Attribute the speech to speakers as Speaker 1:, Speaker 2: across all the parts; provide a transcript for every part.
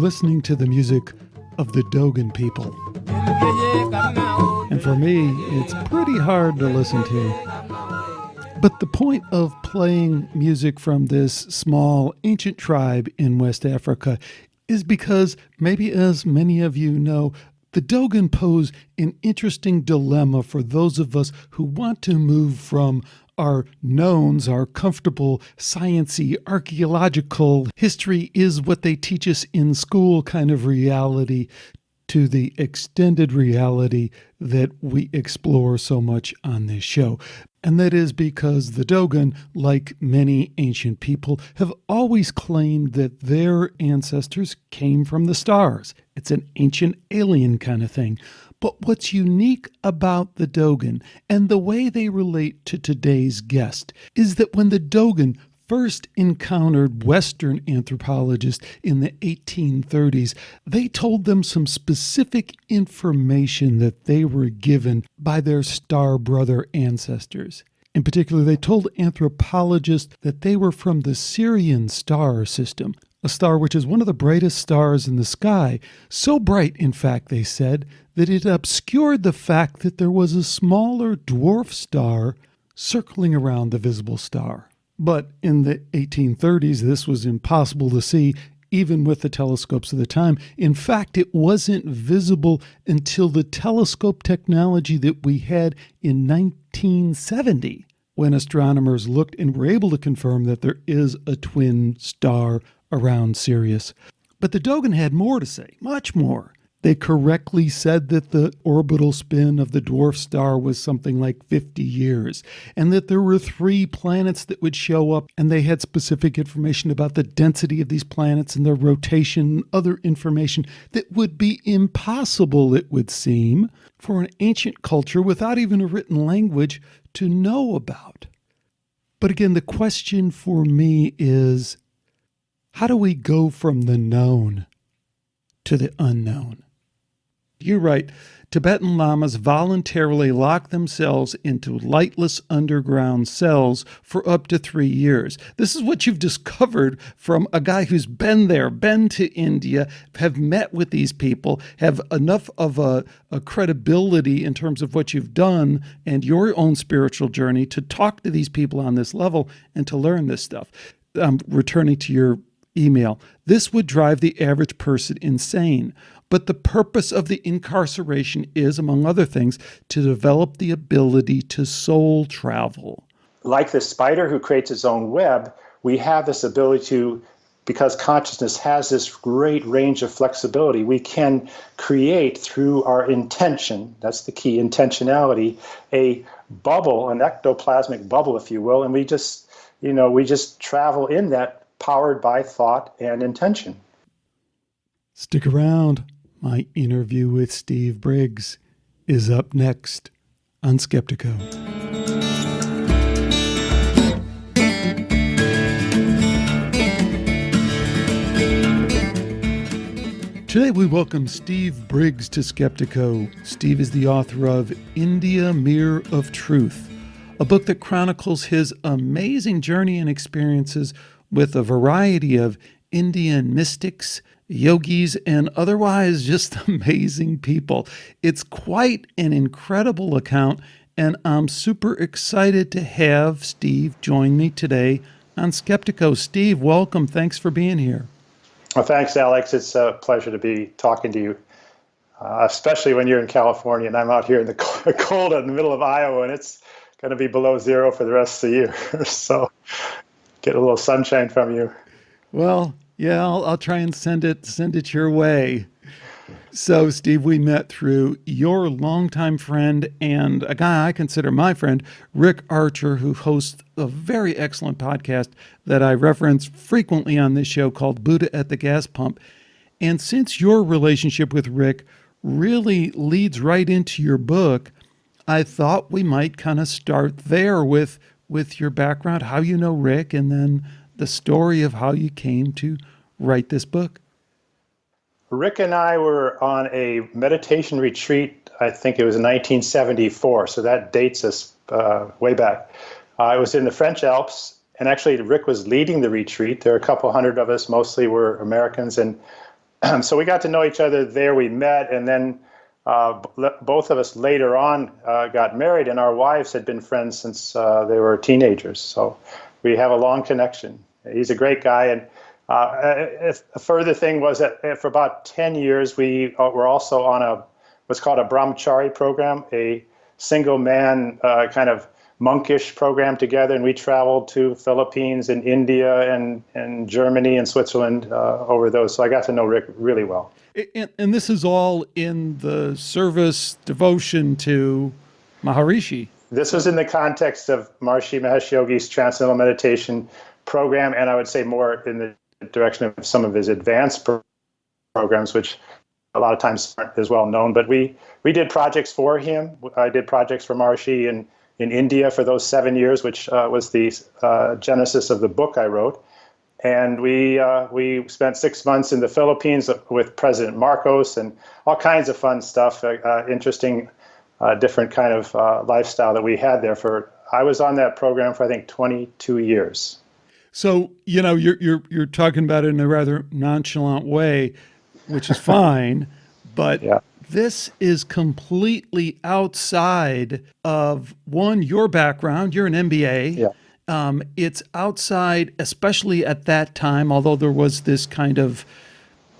Speaker 1: listening to the music of the Dogon people. And for me, it's pretty hard to listen to. But the point of playing music from this small ancient tribe in West Africa is because, maybe as many of you know, the Dogon pose an interesting dilemma for those of us who want to move from our knowns, our comfortable, science-y, archaeological, history is what they teach us in school kind of reality, to the extended reality that we explore so much on this show. And that is because the Dogon, like many ancient people, have always claimed that their ancestors came from the stars. It's an ancient alien kind of thing. But what's unique about the Dogon and the way they relate to today's guest is that when the Dogon first encountered Western anthropologists in the 1830s, they told them some specific information that they were given by their star brother ancestors. In particular, they told anthropologists that they were from the Sirian star system, a star which is one of the brightest stars in the sky, so bright, in fact, they said, that it obscured the fact that there was a smaller dwarf star circling around the visible star. But in the 1830s, this was impossible to see, even with the telescopes of the time. In fact, it wasn't visible until the telescope technology that we had in 1970, when astronomers looked and were able to confirm that there is a twin star around Sirius. But the Dogon had more to say, much more. They correctly said that the orbital spin of the dwarf star was something like 50 years, and that there were 3 planets that would show up, and they had specific information about the density of these planets and their rotation and other information that would be impossible, it would seem, for an ancient culture without even a written language to know about. But again, the question for me is, how do we go from the known to the unknown? You write, Tibetan lamas voluntarily lock themselves into lightless underground cells for up to 3 years. This is what you've discovered from a guy who's been there, been to India, have met with these people, have enough of a credibility in terms of what you've done and your own spiritual journey to talk to these people on this level and to learn this stuff. Returning to your email, this would drive the average person insane. But the purpose of the incarceration is, among other things, to develop the ability to soul travel.
Speaker 2: Like the spider who creates its own web, we have this ability to, because consciousness has this great range of flexibility, we can create through our intention, that's the key, intentionality, a bubble, an ectoplasmic bubble, if you will, and we just travel in that powered by thought and intention.
Speaker 1: Stick around. My interview with Steve Briggs is up next on Skeptico. Today we welcome Steve Briggs to Skeptico. Steve is the author of India Mirror of Truth, a book that chronicles his amazing journey and experiences with a variety of Indian mystics, yogis, and otherwise just amazing people. It's quite an incredible account, and I'm super excited to have Steve join me today on Skeptico. Steve, welcome. Thanks for being here.
Speaker 2: Well, thanks, Alex. It's a pleasure to be talking to you, especially when you're in California, and I'm out here in the cold in the middle of Iowa, and it's going to be below zero for the rest of the year. So get a little sunshine from you.
Speaker 1: Well, yeah, I'll try and send it your way. So, Steve, we met through your longtime friend and a guy I consider my friend, Rick Archer, who hosts a very excellent podcast that I reference frequently on this show called Buddha at the Gas Pump. And since your relationship with Rick really leads right into your book, I thought we might kind of start there with your background, how you know Rick, and then the story of how you came to write this book.
Speaker 2: Rick and I were on a meditation retreat, I think it was in 1974, so that dates us way back. It was in the French Alps, and actually Rick was leading the retreat. There were a couple hundred of us, mostly were Americans, and So we got to know each other there. We met, and then both of us later on got married, and our wives had been friends since they were teenagers. So we have a long connection. He's a great guy. And a further thing was that for about 10 years, we were also on what's called a brahmachari program, a single man kind of monkish program together, and we traveled to Philippines and India and Germany and Switzerland over those. So I got to know Rick really well.
Speaker 1: And this is all in the service devotion to Maharishi.
Speaker 2: This was in the context of Maharishi Mahesh Yogi's Transcendental Meditation program, and I would say more in the direction of some of his advanced programs, which a lot of times aren't as well known. But we did projects for him. I did projects for Maharishi in India for those 7 years, which was the genesis of the book I wrote. And we spent 6 months in the Philippines with President Marcos and all kinds of fun stuff, interesting, different kind of lifestyle that we had there. I was on that program for I think 22 years.
Speaker 1: So you're talking about it in a rather nonchalant way, which is fine, but yeah. This is completely outside of your background. You're an MBA.
Speaker 2: Yeah.
Speaker 1: It's outside, especially at that time, although there was this kind of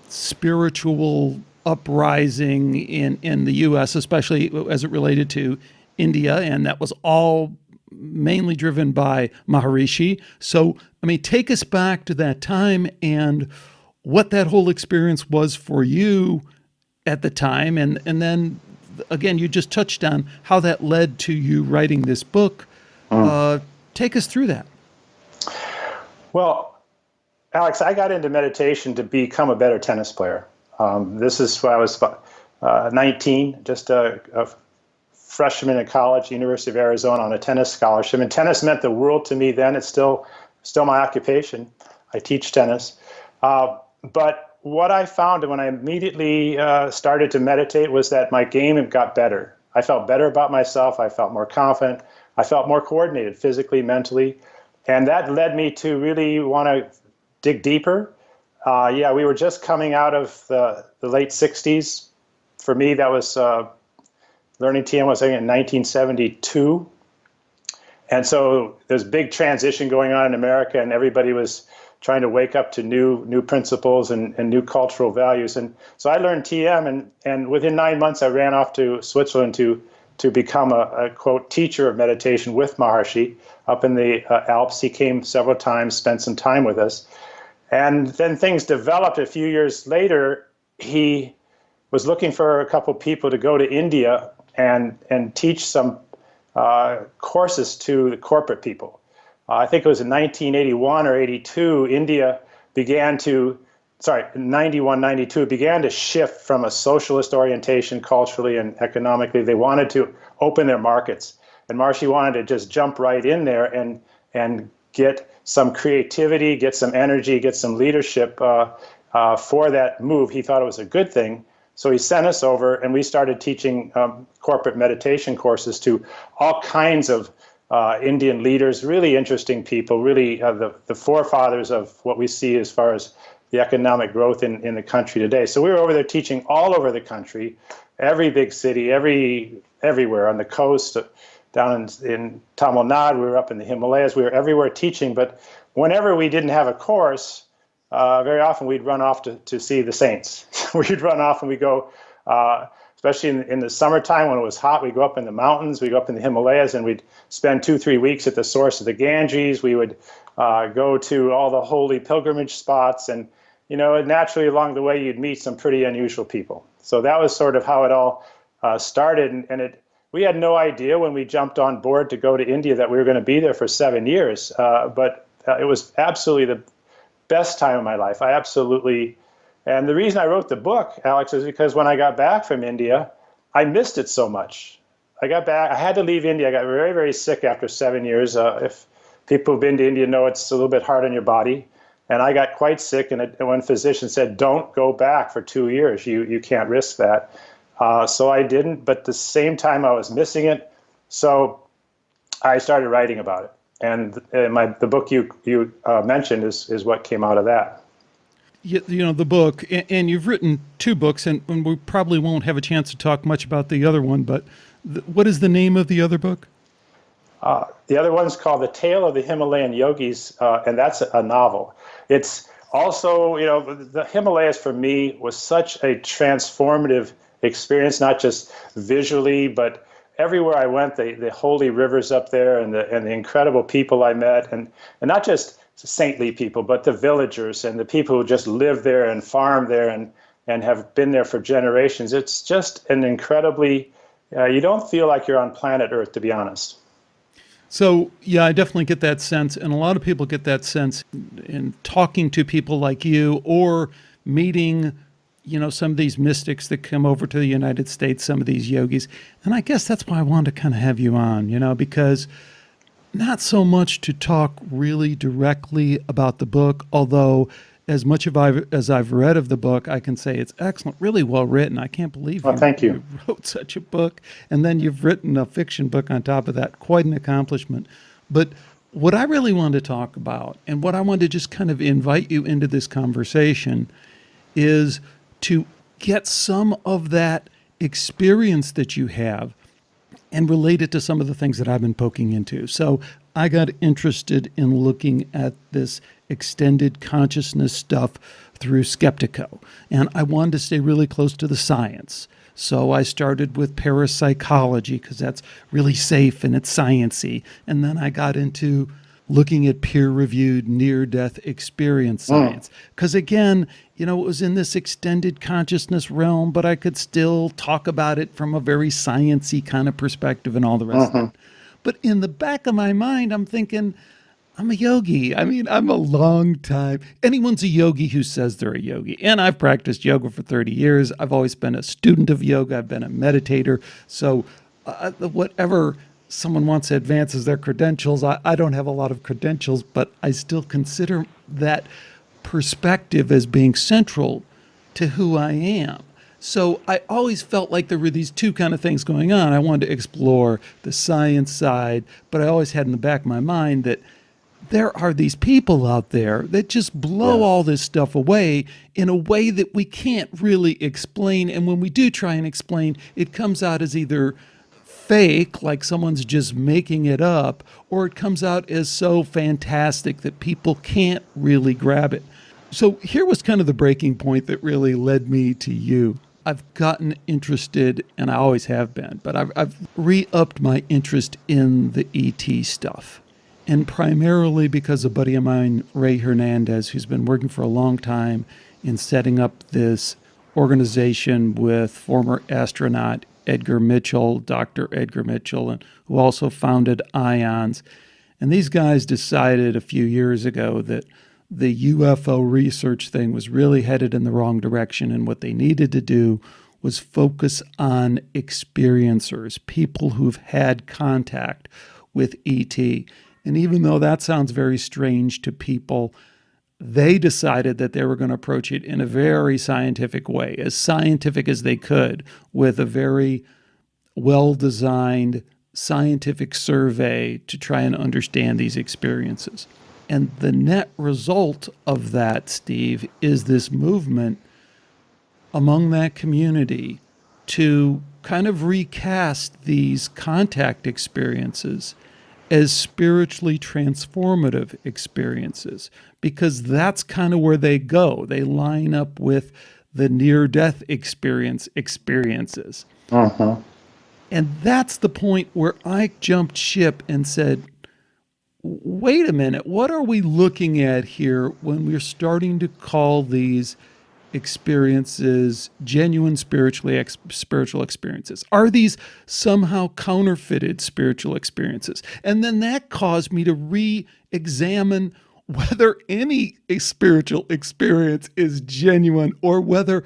Speaker 1: spiritual uprising in the U.S., especially as it related to India, and that was all mainly driven by Maharishi. So, take us back to that time and what that whole experience was for you at the time, and then again, you just touched on how that led to you writing this book. Take us through that.
Speaker 2: Well, Alex, I got into meditation to become a better tennis player. This is when I was 19, just a freshman in college, University of Arizona, on a tennis scholarship. And tennis meant the world to me then. It's still my occupation. I teach tennis. But what I found when I immediately started to meditate was that my game got better. I felt better about myself. I felt more confident. I felt more coordinated physically, mentally. And that led me to really want to dig deeper. We were just coming out of the late 60s. For me, that was learning TM was in 1972. And so there's a big transition going on in America, and everybody was trying to wake up to new principles and new cultural values. And so I learned TM, and within 9 months, I ran off to Switzerland to become a quote, teacher of meditation with Maharishi up in the Alps. He came several times, spent some time with us. And then things developed. A few years later, he was looking for a couple people to go to India and teach some courses to the corporate people. I think it was in 1981 or 82, India began to, 91, 92, began to shift from a socialist orientation culturally and economically. They wanted to open their markets. And Maharishi wanted to just jump right in there and get some creativity, get some energy, get some leadership for that move. He thought it was a good thing. So he sent us over, and we started teaching corporate meditation courses to all kinds of Indian leaders, really interesting people, really the forefathers of what we see as far as the economic growth in the country today. So we were over there teaching all over the country, every big city, everywhere on the coast, down in Tamil Nadu, we were up in the Himalayas, we were everywhere teaching. But whenever we didn't have a course, very often we'd run off to see the saints. We'd run off and we'd go, especially in the summertime when it was hot, we'd go up in the mountains, we'd go up in the Himalayas, and we'd spend 2-3 weeks at the source of the Ganges. We would go to all the holy pilgrimage spots, and naturally along the way you'd meet some pretty unusual people. So that was sort of how it all started, and we had no idea when we jumped on board to go to India that we were going to be there for 7 years, but it was absolutely the best time of my life. And the reason I wrote the book, Alex, is because when I got back from India, I missed it so much. I got back, I had to leave India. I got very, very sick after 7 years. If people who've been to India know, it's a little bit hard on your body. And I got quite sick, and one physician said, don't go back for 2 years. You can't risk that. So I didn't, but at the same time I was missing it. So I started writing about it. And the book you mentioned is what came out of that.
Speaker 1: the book, and you've written two books, and we probably won't have a chance to talk much about the other one, but what is the name of the other book?
Speaker 2: The other one's called The Tale of the Himalayan Yogis, and that's a novel. It's also, the Himalayas for me was such a transformative experience, not just visually, but everywhere I went, the holy rivers up there and the incredible people I met, and not just saintly people, but the villagers and the people who just live there and farm there and have been there for generations. It's just an incredibly, you don't feel like you're on planet Earth, to be honest.
Speaker 1: So, yeah, I definitely get that sense. And a lot of people get that sense in talking to people like you or meeting, some of these mystics that come over to the United States, some of these yogis. And I guess that's why I wanted to kind of have you on, because not so much to talk really directly about the book, although as much as I've read of the book, I can say it's excellent, really well written. I can't believe
Speaker 2: Thank you.
Speaker 1: you wrote such a book, and then you've written a fiction book on top of that. Quite an accomplishment. But what I really wanted to talk about, and what I wanted to just kind of invite you into this conversation, is to get some of that experience that you have and relate it to some of the things that I've been poking into. So I got interested in looking at this extended consciousness stuff through Skeptico, and I wanted to stay really close to the science. So I started with parapsychology because that's really safe and it's sciencey, and then I got into looking at peer-reviewed near-death experience science. Because again, it was in this extended consciousness realm, but I could still talk about it from a very sciencey kind of perspective and all the rest of it. But in the back of my mind, I'm thinking, I'm a yogi. I mean, I'm a long time. Anyone's a yogi who says they're a yogi. And I've practiced yoga for 30 years. I've always been a student of yoga. I've been a meditator. So whatever someone wants to advance as their credentials, I don't have a lot of credentials, but I still consider that perspective as being central to who I am. So I always felt like there were these two kind of things going on. I wanted to explore the science side, but I always had in the back of my mind that there are these people out there that just blow all this stuff away in a way that we can't really explain. And when we do try and explain, it comes out as either fake, like someone's just making it up, or it comes out as so fantastic that people can't really grab it. So here was kind of the breaking point that really led me to you. I've gotten interested, and I always have been, but I've re-upped my interest in the ET stuff. And primarily because a buddy of mine, Ray Hernandez, who's been working for a long time in setting up this organization with former astronaut Edgar Mitchell, Dr. Edgar Mitchell, and who also founded IONS. And these guys decided a few years ago that the UFO research thing was really headed in the wrong direction, and what they needed to do was focus on experiencers, people who've had contact with ET. And even though that sounds very strange to people, they decided that they were going to approach it in a very scientific way, as scientific as they could, with a very well-designed scientific survey to try and understand these experiences. And the net result of that, Steve, is this movement among that community to kind of recast these contact experiences as spiritually transformative experiences, because that's kind of where they go. They line up with the near-death experiences. And that's the point where I jumped ship and said, wait a minute, what are we looking at here when we're starting to call these experiences genuine spiritual experiences? Are these somehow counterfeited spiritual experiences? And then that caused me to re-examine whether any spiritual experience is genuine or whether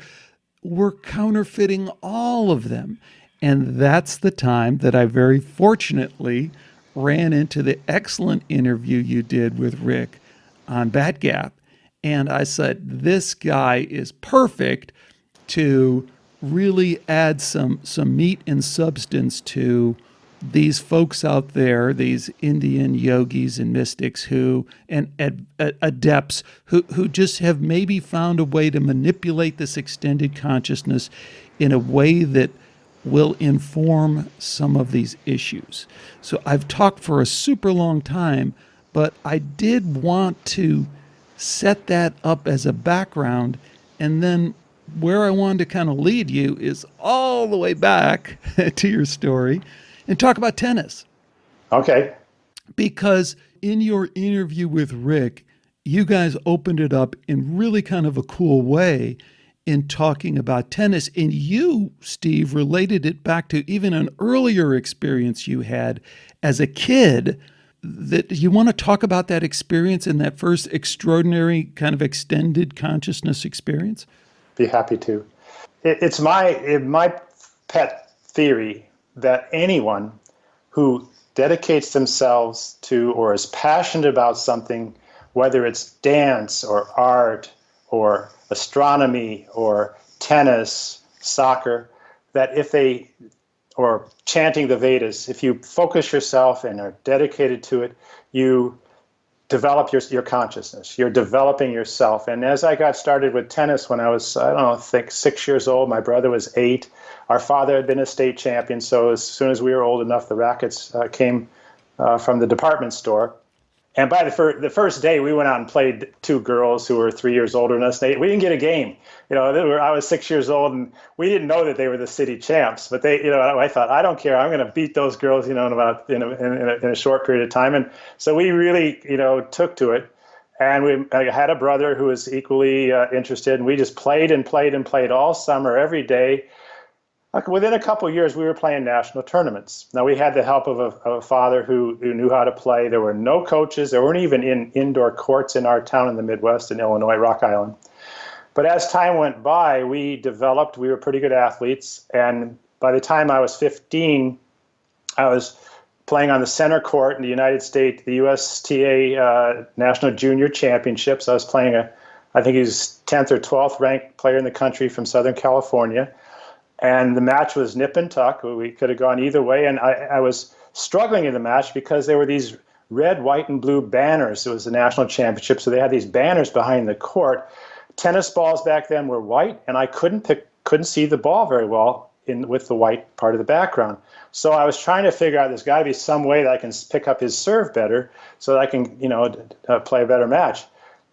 Speaker 1: we're counterfeiting all of them. And that's the time that I very fortunately ran into the excellent interview you did with Rick on Bat Gap. And I said, this guy is perfect to really add some meat and substance to these folks out there, these Indian yogis and mystics and adepts who just have maybe found a way to manipulate this extended consciousness in a way that will inform some of these issues. So I've talked for a super long time, but I did want to set that up as a background, and then where I wanted to kind of lead you is all the way back to your story and talk about tennis.
Speaker 2: Okay.
Speaker 1: Because in your interview with Rick, you guys opened it up in really kind of a cool way in talking about tennis. And you, Steve, related it back to even an earlier experience you had as a kid. That you want to talk about that experience and that first extraordinary kind of extended consciousness experience?
Speaker 2: Be happy to. It's my pet theory that anyone who dedicates themselves to or is passionate about something, whether it's dance or art or astronomy or tennis, soccer, that or chanting the Vedas, if you focus yourself and are dedicated to it, you develop your consciousness. You're developing yourself. And as I got started with tennis when I was, I think 6 years old, my brother was 8. Our father had been a state champion, so as soon as we were old enough, the rackets came from the department store. And by the first day, we went out and played 2 girls who were 3 years older than us. We didn't get a game. I was 6 years old, and we didn't know that they were the city champs. But I thought, I don't care. I'm going to beat those girls, in a short period of time. And so we really, took to it. And I had a brother who was equally interested, and we just played and played and played all summer, every day. Within a couple of years, we were playing national tournaments. Now, we had the help of a father who knew how to play. There were no coaches. There weren't even indoor courts in our town in the Midwest in Illinois, Rock Island. But as time went by, we were pretty good athletes. And by the time I was 15, I was playing on the center court in the United States, the USTA National Junior Championships. I was playing I think he was 10th or 12th ranked player in the country from Southern California. And the match was nip and tuck. We could have gone either way. And I was struggling in the match because there were these red, white, and blue banners. It was the national championship, so they had these banners behind the court. Tennis balls back then were white, and I couldn't see the ball very well with the white part of the background. So I was trying to figure out there's got to be some way that I can pick up his serve better so that I can, play a better match.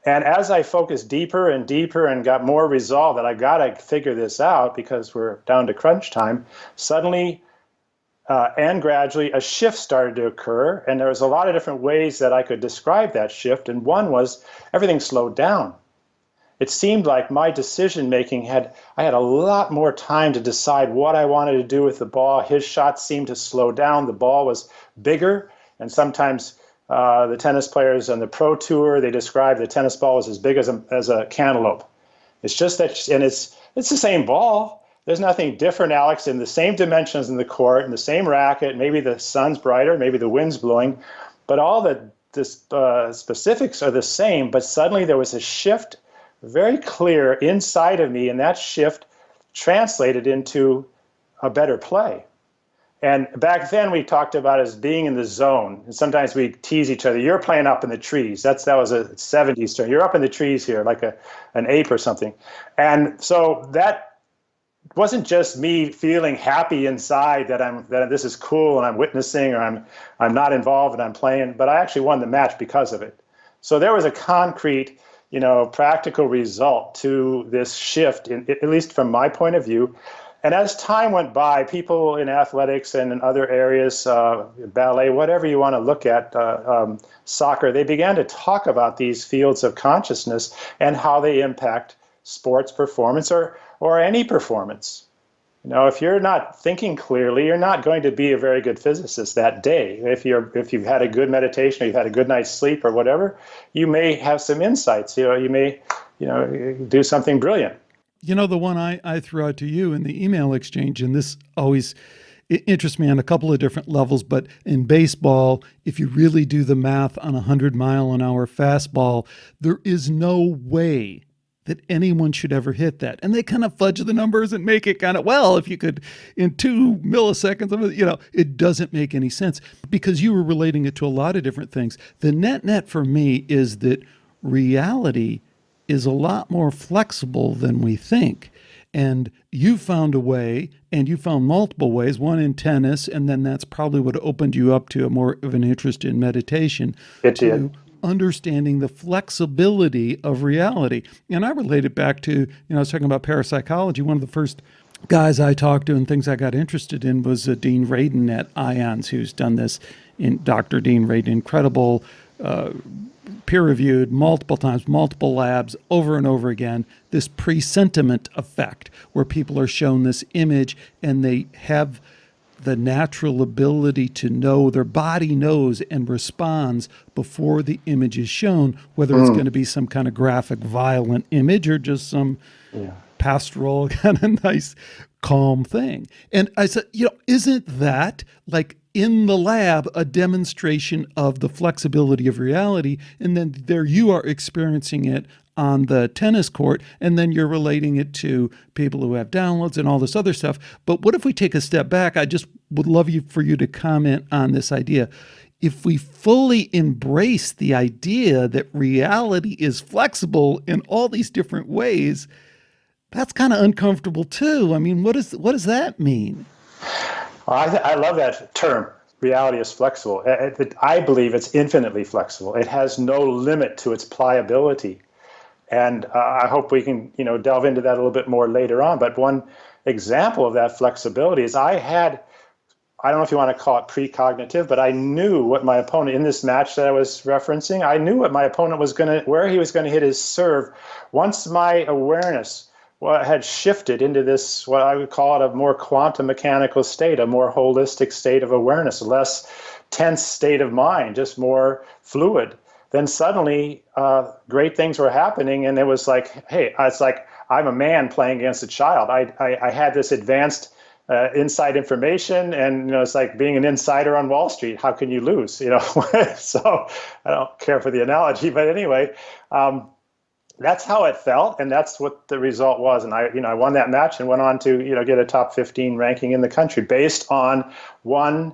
Speaker 2: And as I focused deeper and deeper and got more resolve that I got to figure this out because we're down to crunch time, suddenly and gradually a shift started to occur. And there was a lot of different ways that I could describe that shift. And one was everything slowed down. It seemed like my decision making I had a lot more time to decide what I wanted to do with the ball. His shots seemed to slow down. The ball was bigger, and sometimes the tennis players on the pro tour, they describe the tennis ball was as big as a cantaloupe. It's just that, and it's the same ball. There's nothing different, Alex, in the same dimensions in the court, in the same racket. Maybe the sun's brighter, maybe the wind's blowing, but all the specifics are the same. But suddenly there was a shift, very clear inside of me, and that shift translated into a better play. And back then we talked about as being in the zone. And sometimes we tease each other. You're playing up in the trees. That was a 70s term. You're up in the trees here, like an ape or something. And so that wasn't just me feeling happy inside that this is cool and I'm witnessing, or I'm not involved and I'm playing, but I actually won the match because of it. So there was a concrete, practical result to this shift, at least from my point of view. And as time went by, people in athletics and in other areas, ballet, whatever you want to look at, soccer, they began to talk about these fields of consciousness and how they impact sports performance or any performance. If you're not thinking clearly, you're not going to be a very good physicist that day. If you've had a good meditation, or you've had a good night's sleep or whatever, you may have some insights. You may do something brilliant.
Speaker 1: The one I threw out to you in the email exchange, and this always interests me on a couple of different levels, but in baseball, if you really do the math on a 100-mile-an-hour fastball, there is no way that anyone should ever hit that. And they kind of fudge the numbers and make it kind of, well, if you could in 2 milliseconds, it doesn't make any sense because you were relating it to a lot of different things. The net for me is that reality is a lot more flexible than we think. And you found a way, and you found multiple ways, one in tennis, and then that's probably what opened you up to a more of an interest in meditation.
Speaker 2: It
Speaker 1: to
Speaker 2: did.
Speaker 1: Understanding the flexibility of reality. And I relate it back to, I was talking about parapsychology. One of the first guys I talked to and things I got interested in was Dean Radin at IONS, who's done this in Dr. Dean Radin, incredible peer-reviewed multiple times, multiple labs, over and over again, this presentiment effect where people are shown this image and they have the natural ability to know, their body knows and responds before the image is shown, whether it's going to be some kind of graphic, violent image or just some pastoral kind of nice, calm thing. And I said, isn't that like in the lab a demonstration of the flexibility of reality? And then there you are experiencing it on the tennis court, and then you're relating it to people who have downloads and all this other stuff. But what if we take a step back? I just would love for you to comment on this idea. If we fully embrace the idea that reality is flexible in all these different ways, that's kind of uncomfortable too. I mean, what does that mean?
Speaker 2: I love that term. Reality is flexible. I believe it's infinitely flexible. It has no limit to its pliability. And I hope we can, delve into that a little bit more later on. But one example of that flexibility is I don't know if you want to call it precognitive, but I knew what my opponent in this match that I was referencing, I knew what my opponent was where he was going to hit his serve. Once my awareness had shifted into this, what I would call it, a more quantum mechanical state, a more holistic state of awareness, a less tense state of mind, just more fluid. Then suddenly great things were happening, and it was like, hey, it's like I'm a man playing against a child. I had this advanced inside information, and it's like being an insider on Wall Street. How can you lose? So I don't care for the analogy, but anyway, that's how it felt, and that's what the result was. And I won that match and went on to get a top 15 ranking in the country based on 1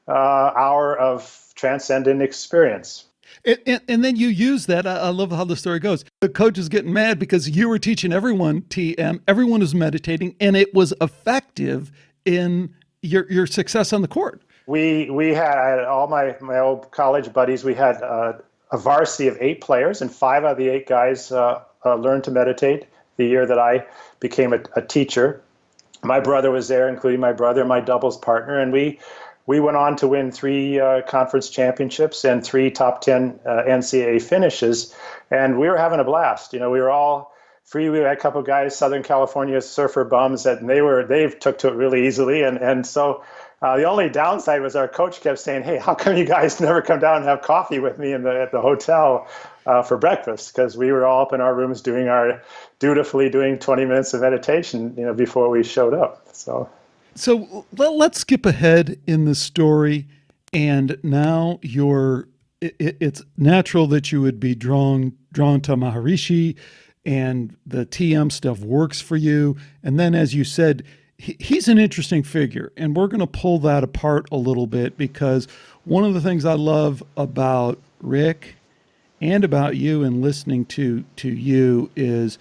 Speaker 2: hour of transcendent experience.
Speaker 1: And then you use that. I love how the story goes. The coach is getting mad because you were teaching everyone TM. Everyone was meditating, and it was effective in your success on the court.
Speaker 2: I had all my old college buddies. We had a varsity of 8 players, and 5 out of the 8 guys learned to meditate the year that I became a teacher. My brother was there, including my brother, my doubles partner, and we went on to win 3 conference championships and 3 top 10 NCAA finishes, and we were having a blast. We were all free. We had a couple of guys, Southern California surfer bums, that they took to it really easily, and so the only downside was our coach kept saying, "Hey, how come you guys never come down and have coffee with me at the hotel for breakfast?" Because we were all up in our rooms dutifully doing 20 minutes of meditation, before we showed up.
Speaker 1: So let's skip ahead in the story, and now it's natural that you would be drawn to Maharishi, and the TM stuff works for you. And then, as you said, he's an interesting figure, and we're going to pull that apart a little bit, because one of the things I love about Rick and about you and listening to you is,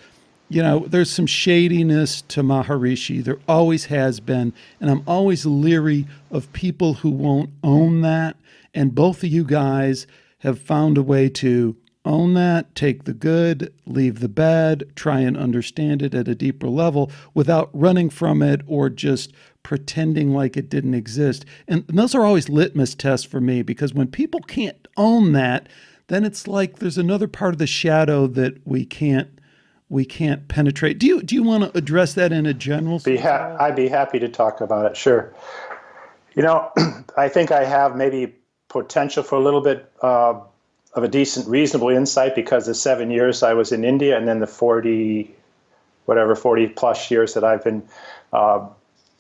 Speaker 1: there's some shadiness to Maharishi. There always has been. And I'm always leery of people who won't own that. And both of you guys have found a way to own that, take the good, leave the bad, try and understand it at a deeper level without running from it or just pretending like it didn't exist. And those are always litmus tests for me, because when people can't own that, then it's like there's another part of the shadow that we can't penetrate. Do you want to address that in a general sense?
Speaker 2: I'd be happy to talk about it. Sure. I think I have maybe potential for a little bit of a decent, reasonable insight, because the 7 years I was in India, and then the 40 plus years that I've been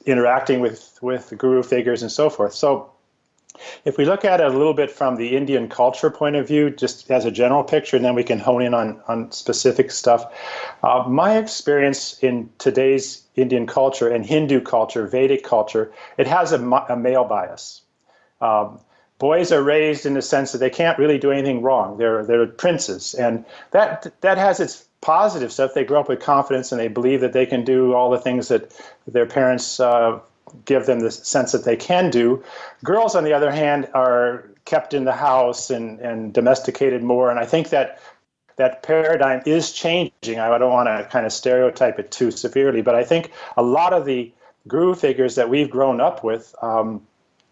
Speaker 2: interacting with the guru figures and so forth. So If we look at it a little bit from the Indian culture point of view, just as a general picture, and then we can hone in on specific stuff. My experience in today's Indian culture and Hindu culture, Vedic culture, it has a male bias. Boys are raised in the sense that they can't really do anything wrong. They're princes, and that has its positive stuff. They grow up with confidence, and they believe that they can do all the things that their parents give them the sense that they can do. Girls, on the other hand, are kept in the house and domesticated more, and I think that paradigm is changing. I don't want to kind of stereotype it too severely, but I think a lot of the guru figures that we've grown up with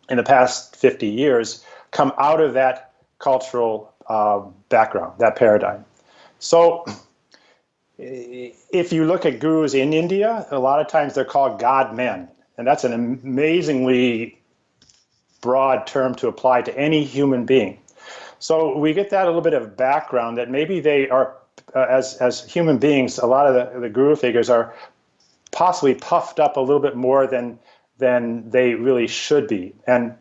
Speaker 2: in the past 50 years come out of that cultural background, that paradigm. So if you look at gurus in India, a lot of times they're called God men. And that's an amazingly broad term to apply to any human being. So we get that a little bit of background that maybe they are, as human beings, a lot of the guru figures are possibly puffed up a little bit more than they really should be. And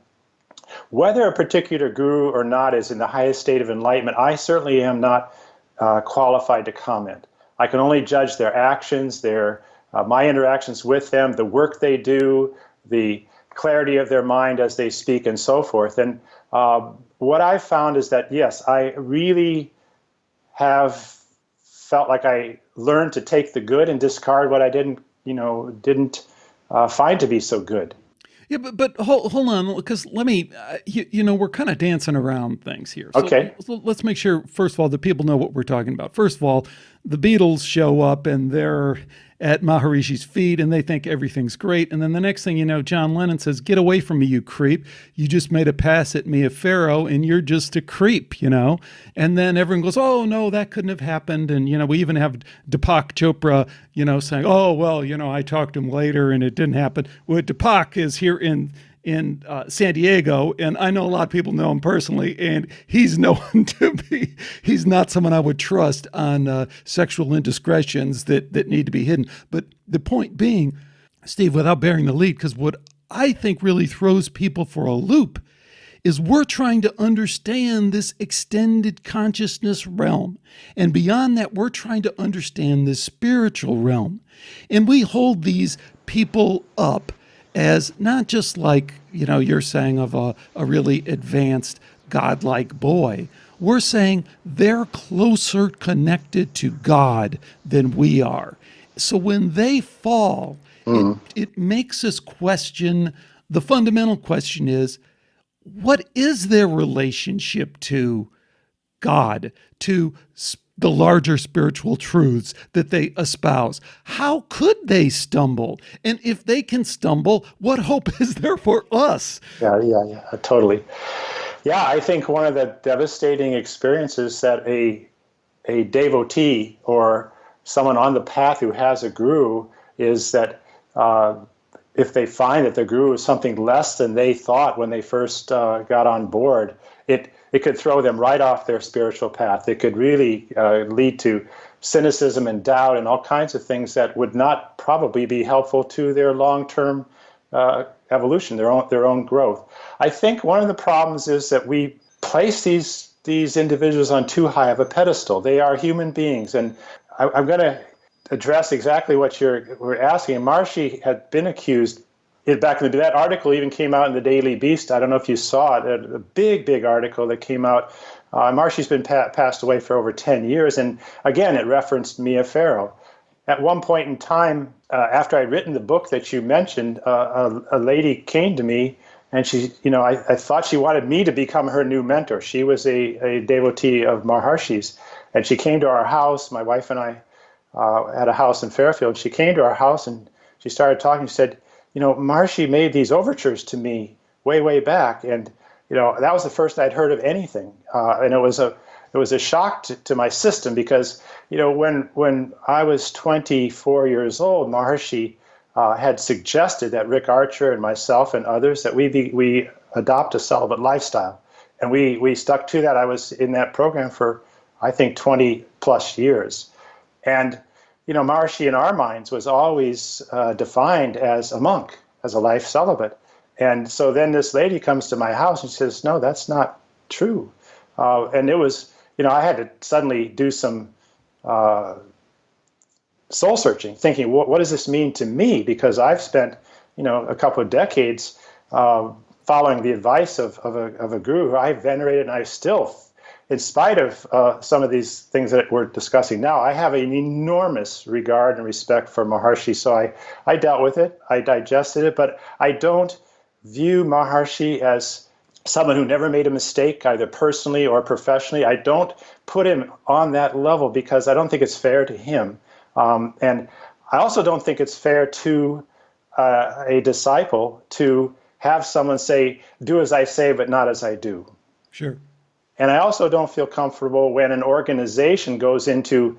Speaker 2: whether a particular guru or not is in the highest state of enlightenment, I certainly am not qualified to comment. I can only judge their actions, my interactions with them, the work they do, the clarity of their mind as they speak, and so forth. And what I've found is that, yes, I really have felt like I learned to take the good and discard what I didn't find to be so good.
Speaker 1: Yeah, but hold on, because let me, we're kind of dancing around things here. So
Speaker 2: Okay.
Speaker 1: let's make sure, first of all, that people know what we're talking about. First of all, the Beatles show up and they're at Maharishi's feet and they think everything's great. And then the next thing you know, John Lennon says, "Get away from me, you creep. You just made a pass at Mia Farrow and you're just a creep," And then everyone goes, "Oh, no, that couldn't have happened." And, we even have Deepak Chopra, saying, "Oh, well, I talked to him later and it didn't happen." Well, Deepak is here in San Diego, and I know a lot of people know him personally, and he's known to be, he's not someone I would trust on sexual indiscretions that need to be hidden. But the point being, Steve, without bearing the lead, because what I think really throws people for a loop is we're trying to understand this extended consciousness realm. And beyond that, we're trying to understand this spiritual realm. And we hold these people up as not just like, you're saying of a really advanced godlike boy. We're saying they're closer connected to God than we are. So when they fall, it makes us question, the fundamental question is, what is their relationship to God, to the larger spiritual truths that they espouse? How could they stumble? And if they can stumble, what hope is there for us?
Speaker 2: Yeah, totally. Yeah, I think one of the devastating experiences that a devotee or someone on the path who has a guru is that if they find that the guru is something less than they thought when they first got on board, it could throw them right off their spiritual path. It could really lead to cynicism and doubt and all kinds of things that would not probably be helpful to their long-term evolution, their own growth. I think one of the problems is that we place these individuals on too high of a pedestal. They are human beings, and I'm going to address exactly what we're asking. Maharshi had been accused. Back in that article even came out in the Daily Beast. I don't know if you saw it. A big article that came out. Maharshi's been passed away for over 10 years, and again, it referenced Mia Farrow. At one point in time, after I'd written the book that you mentioned, a lady came to me, and she, I thought she wanted me to become her new mentor. She was a devotee of Maharshi's, and she came to our house. My wife and I had a house in Fairfield. She came to our house and she started talking. She said, Maharshi made these overtures to me way back, and that was the first I'd heard of anything, and it was a shock to my system because when I was 24 years old, Maharshi had suggested that Rick Archer and myself and others that we adopt a celibate lifestyle, and we stuck to that. I was in that program for I think 20 plus years, and Maharshi in our minds was always defined as a monk, as a life celibate. And so then this lady comes to my house and says, no, that's not true. And it was, I had to suddenly do some soul searching, thinking, what does this mean to me? Because I've spent, a couple of decades following the advice of a guru who I venerated, and I still, in spite of some of these things that we're discussing now, I have an enormous regard and respect for Maharishi. So I dealt with it, I digested it, but I don't view Maharishi as someone who never made a mistake, either personally or professionally. I don't put him on that level because I don't think it's fair to him. And I also don't think it's fair to a disciple to have someone say, do as I say, but not as I do.
Speaker 1: Sure.
Speaker 2: And I also don't feel comfortable when an organization goes into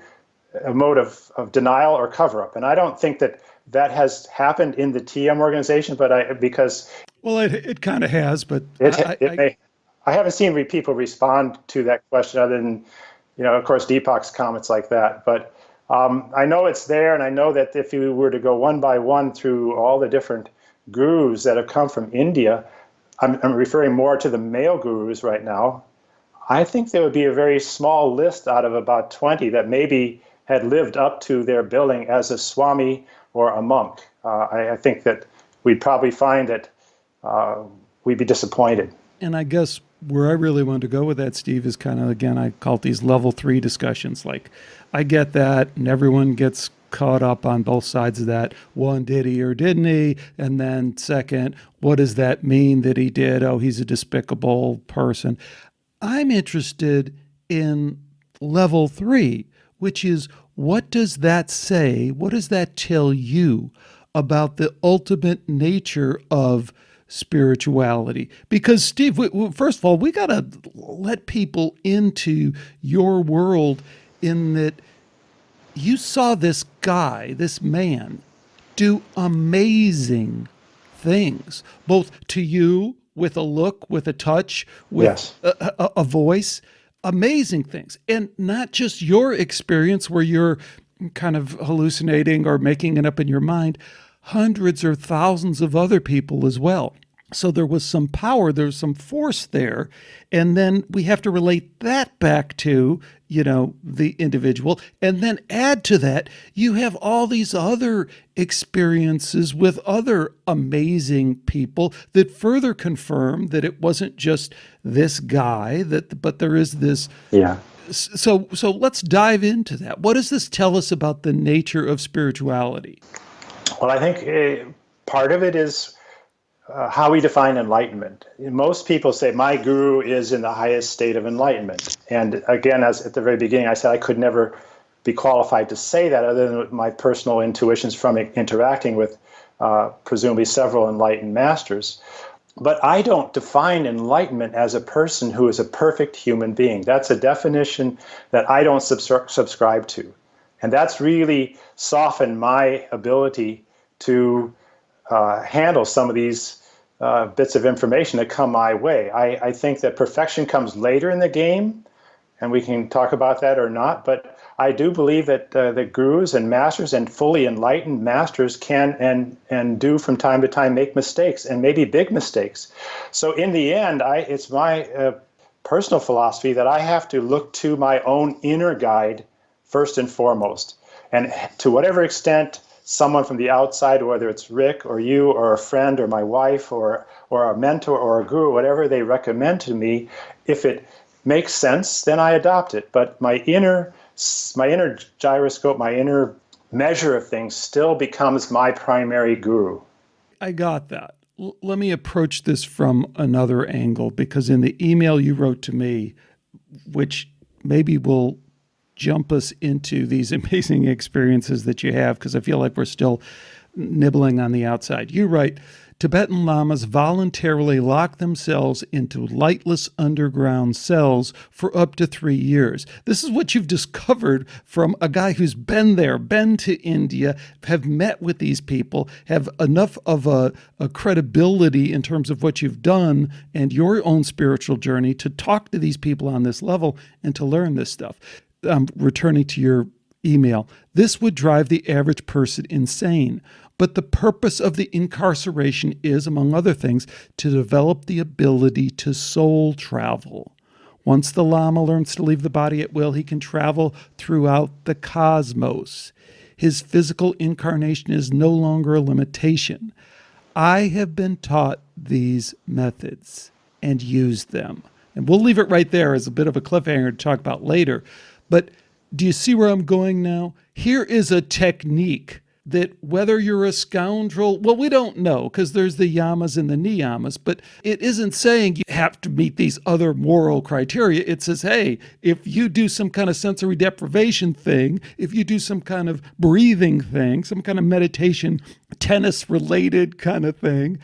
Speaker 2: a mode of denial or cover-up. And I don't think that has happened in the TM organization, but because...
Speaker 1: Well, it kind of has, but...
Speaker 2: I haven't seen people respond to that question other than, of course, Deepak's comments like that. But I know it's there, and I know that if you were to go one by one through all the different gurus that have come from India, I'm referring more to the male gurus right now, I think there would be a very small list out of about 20 that maybe had lived up to their billing as a Swami or a monk. I think that we'd probably find that we'd be disappointed.
Speaker 1: And I guess where I really wanted to go with that, Steve, is kind of, again, I call it these level 3 discussions. Like, I get that, and everyone gets caught up on both sides of that. One, did he or didn't he? And then second, what does that mean that he did? Oh, he's a despicable person. I'm interested in level 3, which is, what does that say? What does that tell you about the ultimate nature of spirituality? Because, Steve, first of all, we got to let people into your world in that you saw this guy, this man, do amazing things, both to you, with a look, with a touch, with
Speaker 2: yes.
Speaker 1: a voice, amazing things. And not just your experience where you're kind of hallucinating or making it up in your mind, hundreds or thousands of other people as well. So there was some power, there was some force there. And then we have to relate that back to, the individual. And then add to that, you have all these other experiences with other amazing people that further confirm that it wasn't just this guy, but there is this.
Speaker 2: Yeah.
Speaker 1: So let's dive into that. What does this tell us about the nature of spirituality?
Speaker 2: Well, I think part of it is how we define enlightenment. Most people say, my guru is in the highest state of enlightenment. And again, as at the very beginning, I said I could never be qualified to say that other than my personal intuitions from interacting with presumably several enlightened masters. But I don't define enlightenment as a person who is a perfect human being. That's a definition that I don't subscribe to. And that's really softened my ability to handle some of these bits of information that come my way. I think that perfection comes later in the game, and we can talk about that or not, but I do believe that the gurus and masters and fully enlightened masters can and do from time to time make mistakes, and maybe big mistakes. So in the end, it's my personal philosophy that I have to look to my own inner guide first and foremost. And to whatever extent someone from the outside, whether it's Rick or you or a friend or my wife or a mentor or a guru, whatever they recommend to me, if it makes sense, then I adopt it. But my inner gyroscope, my inner measure of things still becomes my primary guru.
Speaker 1: I got that. Let me approach this from another angle, because in the email you wrote to me, which maybe will jump us into these amazing experiences that you have, because I feel like we're still nibbling on the outside. You write, Tibetan lamas voluntarily lock themselves into lightless underground cells for up to 3 years. This is what you've discovered from a guy who's been there, been to India, have met with these people, have enough of a credibility in terms of what you've done and your own spiritual journey to talk to these people on this level and to learn this stuff. Returning to your email, this would drive the average person insane. But the purpose of the incarceration is, among other things, to develop the ability to soul travel. Once the Lama learns to leave the body at will, he can travel throughout the cosmos. His physical incarnation is no longer a limitation. I have been taught these methods and used them. And we'll leave it right there as a bit of a cliffhanger to talk about later. But do you see where I'm going now? Here is a technique that whether you're a scoundrel, well, we don't know because there's the yamas and the niyamas, but it isn't saying you have to meet these other moral criteria. It says, hey, if you do some kind of sensory deprivation thing, if you do some kind of breathing thing, some kind of meditation, tennis related kind of thing,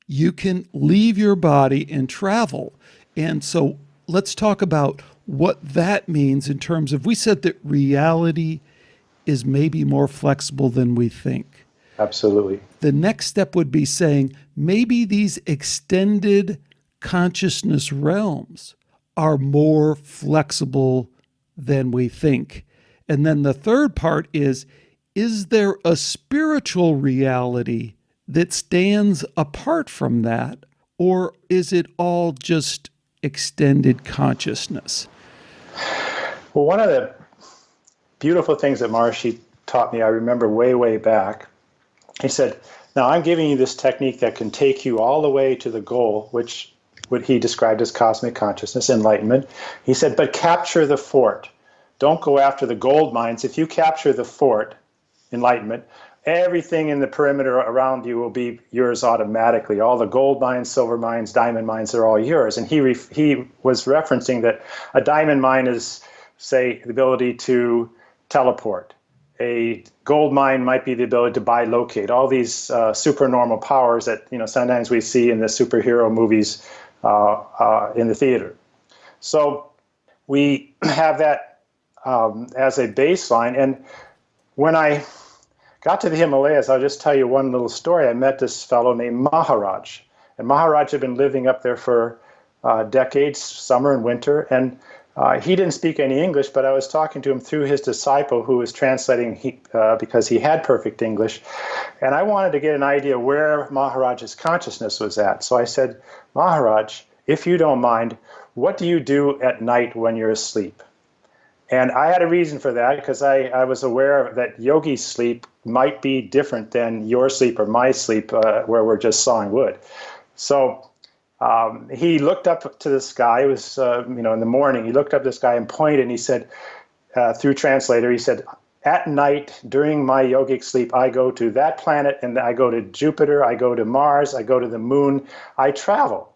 Speaker 1: you can leave your body and travel. And so let's talk about what that means in terms of, we said that reality is maybe more flexible than we think.
Speaker 2: Absolutely.
Speaker 1: The next step would be saying maybe these extended consciousness realms are more flexible than we think. And then the third part is there a spiritual reality that stands apart from that, or is it all just extended consciousness?
Speaker 2: Well, one of the beautiful things that Maharishi taught me, I remember way back, he said, now I'm giving you this technique that can take you all the way to the goal, which what he described as cosmic consciousness, enlightenment. He said, but capture the fort. Don't go after the gold mines. If you capture the fort, enlightenment, everything in the perimeter around you will be yours automatically. All the gold mines, silver mines, diamond mines, they're all yours. And he was referencing that a diamond mine is, say, the ability to teleport. A gold mine might be the ability to bilocate. All these supernormal powers that sometimes we see in the superhero movies in the theater. So we have that as a baseline. And when I got to the Himalayas, I'll just tell you one little story. I met this fellow named Maharaj. And Maharaj had been living up there for decades, summer and winter. And he didn't speak any English, but I was talking to him through his disciple who was translating because he had perfect English. And I wanted to get an idea where Maharaj's consciousness was at. So I said, Maharaj, if you don't mind, what do you do at night when you're asleep? And I had a reason for that because I was aware that yogi's sleep might be different than your sleep or my sleep where we're just sawing wood. So he looked up to the sky. It was, in the morning. He looked up to the sky and pointed, and he said, through translator, he said, at night during my yogic sleep, I go to that planet, and I go to Jupiter, I go to Mars, I go to the moon, I travel.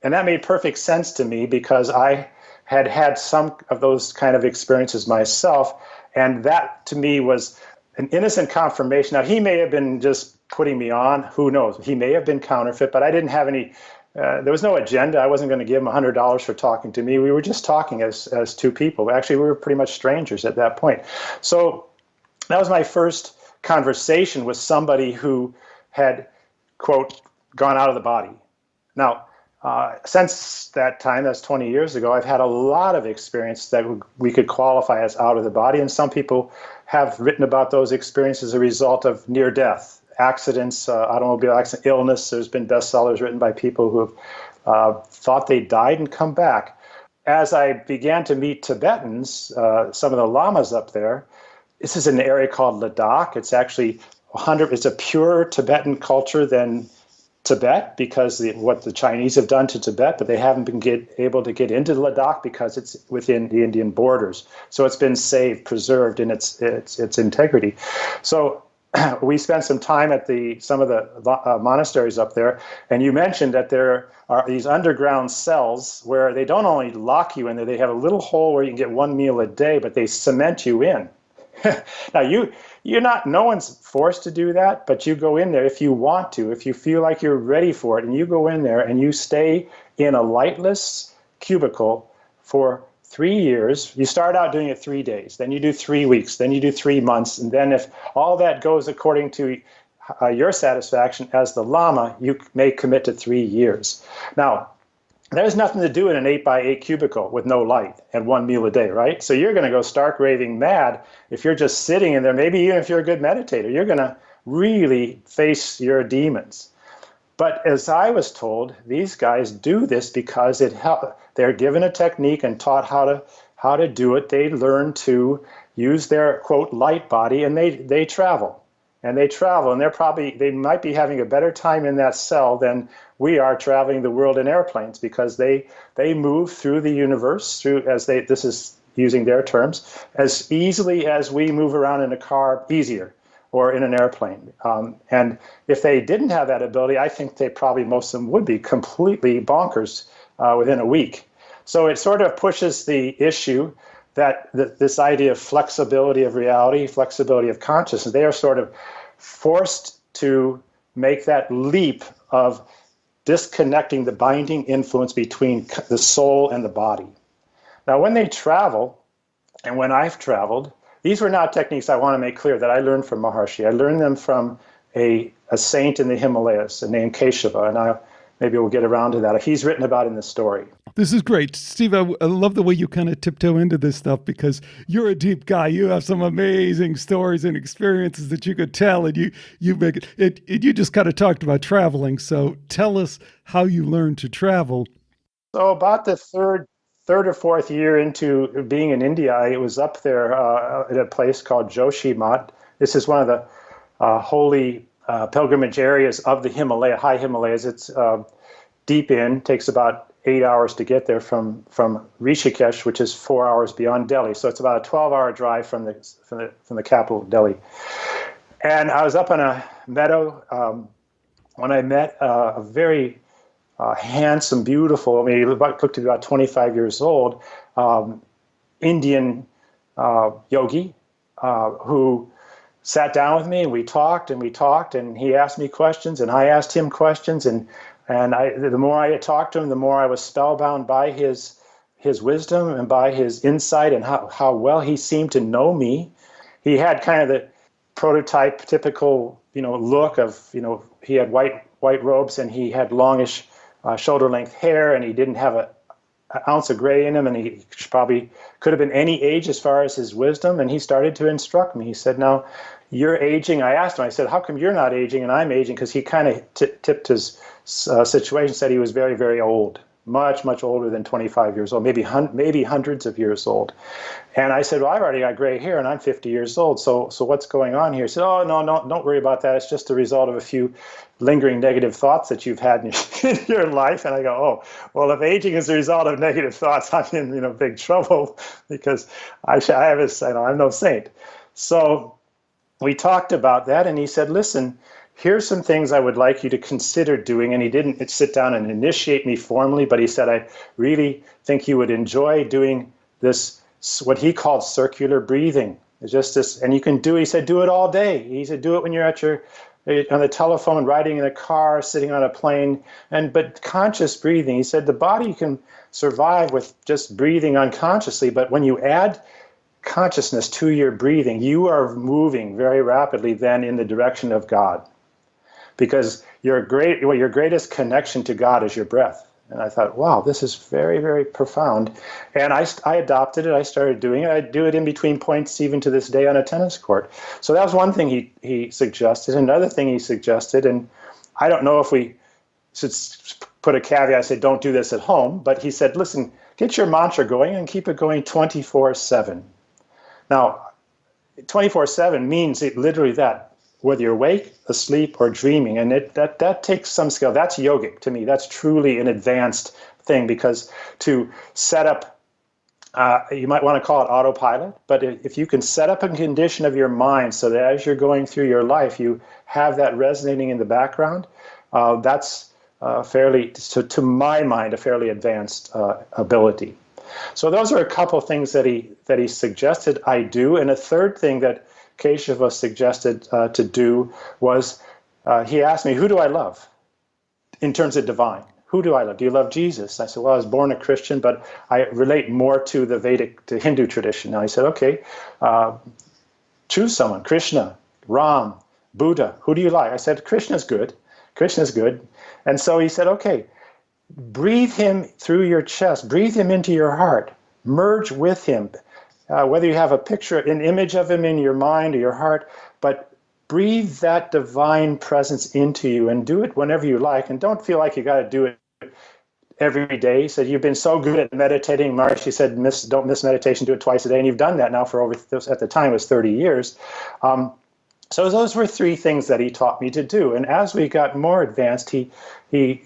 Speaker 2: And that made perfect sense to me because I had had some of those kind of experiences myself, and that to me was an innocent confirmation. Now, he may have been just putting me on, who knows? He may have been counterfeit, but I didn't have any. There was no agenda. I wasn't going to give him $100 for talking to me. We were just talking as two people. Actually, we were pretty much strangers at that point. So that was my first conversation with somebody who had, quote, gone out of the body. Now, since that time, that's 20 years ago, I've had a lot of experience that we could qualify as out of the body. And some people have written about those experiences as a result of near death. Accidents, automobile accident, illness. There's been bestsellers written by people who have thought they died and come back. As I began to meet Tibetans, some of the lamas up there, this is an area called Ladakh. It's actually it's a pure Tibetan culture than Tibet because what the Chinese have done to Tibet, but they haven't been able to get into Ladakh because it's within the Indian borders. So it's been saved, preserved in its integrity. So we spent some time at some of the monasteries up there, and you mentioned that there are these underground cells where they don't only lock you in there, they have a little hole where you can get one meal a day, but they cement you in. Now, no one's forced to do that, but you go in there if you want to, if you feel like you're ready for it, and you go in there and you stay in a lightless cubicle for 3 years. You start out doing it 3 days, then you do 3 weeks, then you do 3 months, and then if all that goes according to your satisfaction as the Lama, you may commit to 3 years. Now, there's nothing to do in an 8x8 cubicle with no light and one meal a day, right? So you're going to go stark raving mad if you're just sitting in there. Maybe even if you're a good meditator, you're going to really face your demons. But as I was told, these guys do this because they're given a technique and taught how to do it. They learn to use their, quote, light body, and they travel. And they might be having a better time in that cell than we are traveling the world in airplanes, because they move through the universe, this is using their terms, as easily as we move around in a car, easier, or in an airplane. And if they didn't have that ability, I think most of them would be completely bonkers within a week. So it sort of pushes the issue that this idea of flexibility of reality, flexibility of consciousness, they are sort of forced to make that leap of disconnecting the binding influence between the soul and the body. Now, when they travel, and when I've traveled, these were not techniques, I want to make clear, that I learned from Maharshi. I learned them from a saint in the Himalayas named Keshava, and maybe we'll get around to that. He's written about in the story.
Speaker 1: This is great. Steve, I love the way you kind of tiptoe into this stuff, because you're a deep guy. You have some amazing stories and experiences that you could tell, and you make it. You just kind of talked about traveling. So tell us how you learned to travel.
Speaker 2: So about the third or fourth year into being in India, I was up there at a place called Joshimat. This is one of the holy pilgrimage areas of the high Himalayas. It's deep in, takes about 8 hours to get there from Rishikesh, which is 4 hours beyond Delhi. So it's about a 12-hour drive from the capital, Delhi. And I was up on a meadow when I met a very handsome, beautiful, I mean, he looked to be about 25 years old, Indian yogi who sat down with me, and we talked, and he asked me questions, and I asked him questions, and the more I talked to him, the more I was spellbound by his wisdom and by his insight, and how well he seemed to know me. He had kind of the prototype, typical, look of, he had white robes, and he had longish shoulder-length hair, and he didn't have an ounce of gray in him, and he probably could have been any age as far as his wisdom. And he started to instruct me. He said, "Now, you're aging." I asked him, I said, "How come you're not aging and I'm aging?" Because he kind of tipped his situation, said he was very, very old, much, much older than 25 years old, maybe hundreds of years old. And I said, "Well, I've already got gray hair and I'm 50 years old. So what's going on here?" He said, "Oh, no, don't worry about that. It's just the result of a few lingering negative thoughts that you've had in your life." And I go, "Oh, well, if aging is the result of negative thoughts, I'm in big trouble, because I'm no saint." So we talked about that, and he said, "Listen, here's some things I would like you to consider doing." And he didn't sit down and initiate me formally, but he said, "I really think you would enjoy doing this," what he called circular breathing. It's just this, and you can he said, "Do it all day." He said, "Do it when you're on the telephone, riding in a car, sitting on a plane, but conscious breathing." He said, "The body can survive with just breathing unconsciously, but when you add consciousness to your breathing, you are moving very rapidly then in the direction of God, because your greatest connection to God is your breath." And I thought, wow, this is very, very profound. And I adopted it. I started doing it. I do it in between points even to this day on a tennis court. So that was one thing he suggested. Another thing he suggested, and I don't know if we should put a caveat, I said, don't do this at home, but he said, "Listen, get your mantra going and keep it going 24/7. Now, 24/7 means literally that, whether you're awake, asleep, or dreaming. And that takes some skill. That's yogic to me. That's truly an advanced thing, because to set up, you might want to call it autopilot, but if you can set up a condition of your mind so that as you're going through your life, you have that resonating in the background, that's fairly, to my mind, a fairly advanced ability. So those are a couple of things that he suggested I do. And a third thing that Keshava suggested to do was, he asked me, "Who do I love in terms of divine? Who do I love? Do you love Jesus?" I said, "Well, I was born a Christian, but I relate more to the Hindu tradition." Now he said, "Okay, choose someone, Krishna, Ram, Buddha. Who do you like?" I said, Krishna's good. Krishna's good. And so he said, "Okay, breathe him through your chest. Breathe him into your heart. Merge with him. Whether you have a picture, an image of him in your mind or your heart, but breathe that divine presence into you and do it whenever you like. And don't feel like you got to do it every day. He said, you've been so good at meditating, Marshy said, don't miss meditation, do it twice a day. And you've done that now for over, at the time, it was 30 years. So those were three things that he taught me to do. And as we got more advanced, he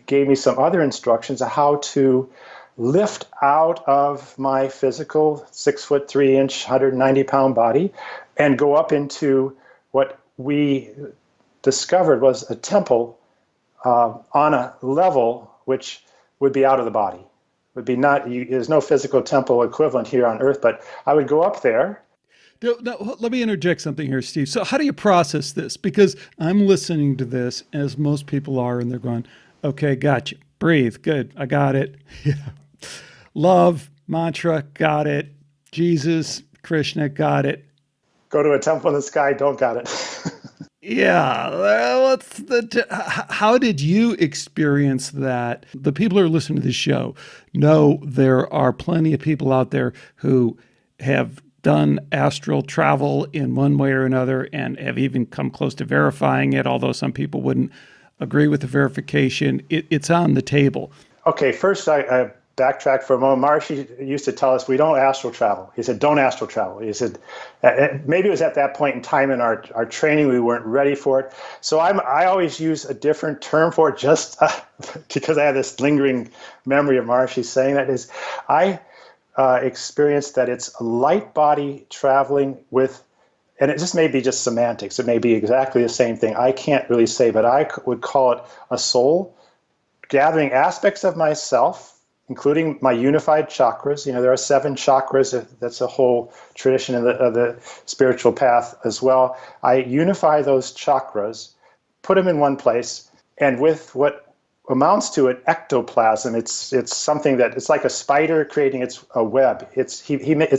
Speaker 2: gave me some other instructions on how to lift out of my physical 6'3" 190-pound body and go up into what we discovered was a temple on a level which would be out of the body. Would be not. There's no physical temple equivalent here on Earth, but I would go up there.
Speaker 1: Now, let me interject something here, Steve. So how do you process this? Because I'm listening to this, as most people are, and they're going, okay, gotcha. Breathe. Good. I got it. Yeah. Love, mantra, got it. Jesus, Krishna, got it.
Speaker 2: Go to a temple in the sky, don't got it.
Speaker 1: Yeah. How did you experience that? The people who are listening to this show know there are plenty of people out there who have done astral travel in one way or another and have even come close to verifying it, although some people wouldn't agree with the verification. It's on the table.
Speaker 2: Okay, first I backtrack for a moment. Marshy used to tell us we don't astral travel. He said, don't astral travel. He said, maybe it was at that point in time in our training, we weren't ready for it. So I always use a different term for it just because I have this lingering memory of Marshy saying that is, I experienced that it's a light body traveling with, and it just may be just semantics. It may be exactly the same thing. I can't really say, but I would call it a soul gathering aspects of myself, including my unified chakras. You know, there are 7 chakras. That's a whole tradition of the spiritual path as well. I unify those chakras, put them in one place, and with what amounts to an ectoplasm, it's something that it's like a spider creating a web. It's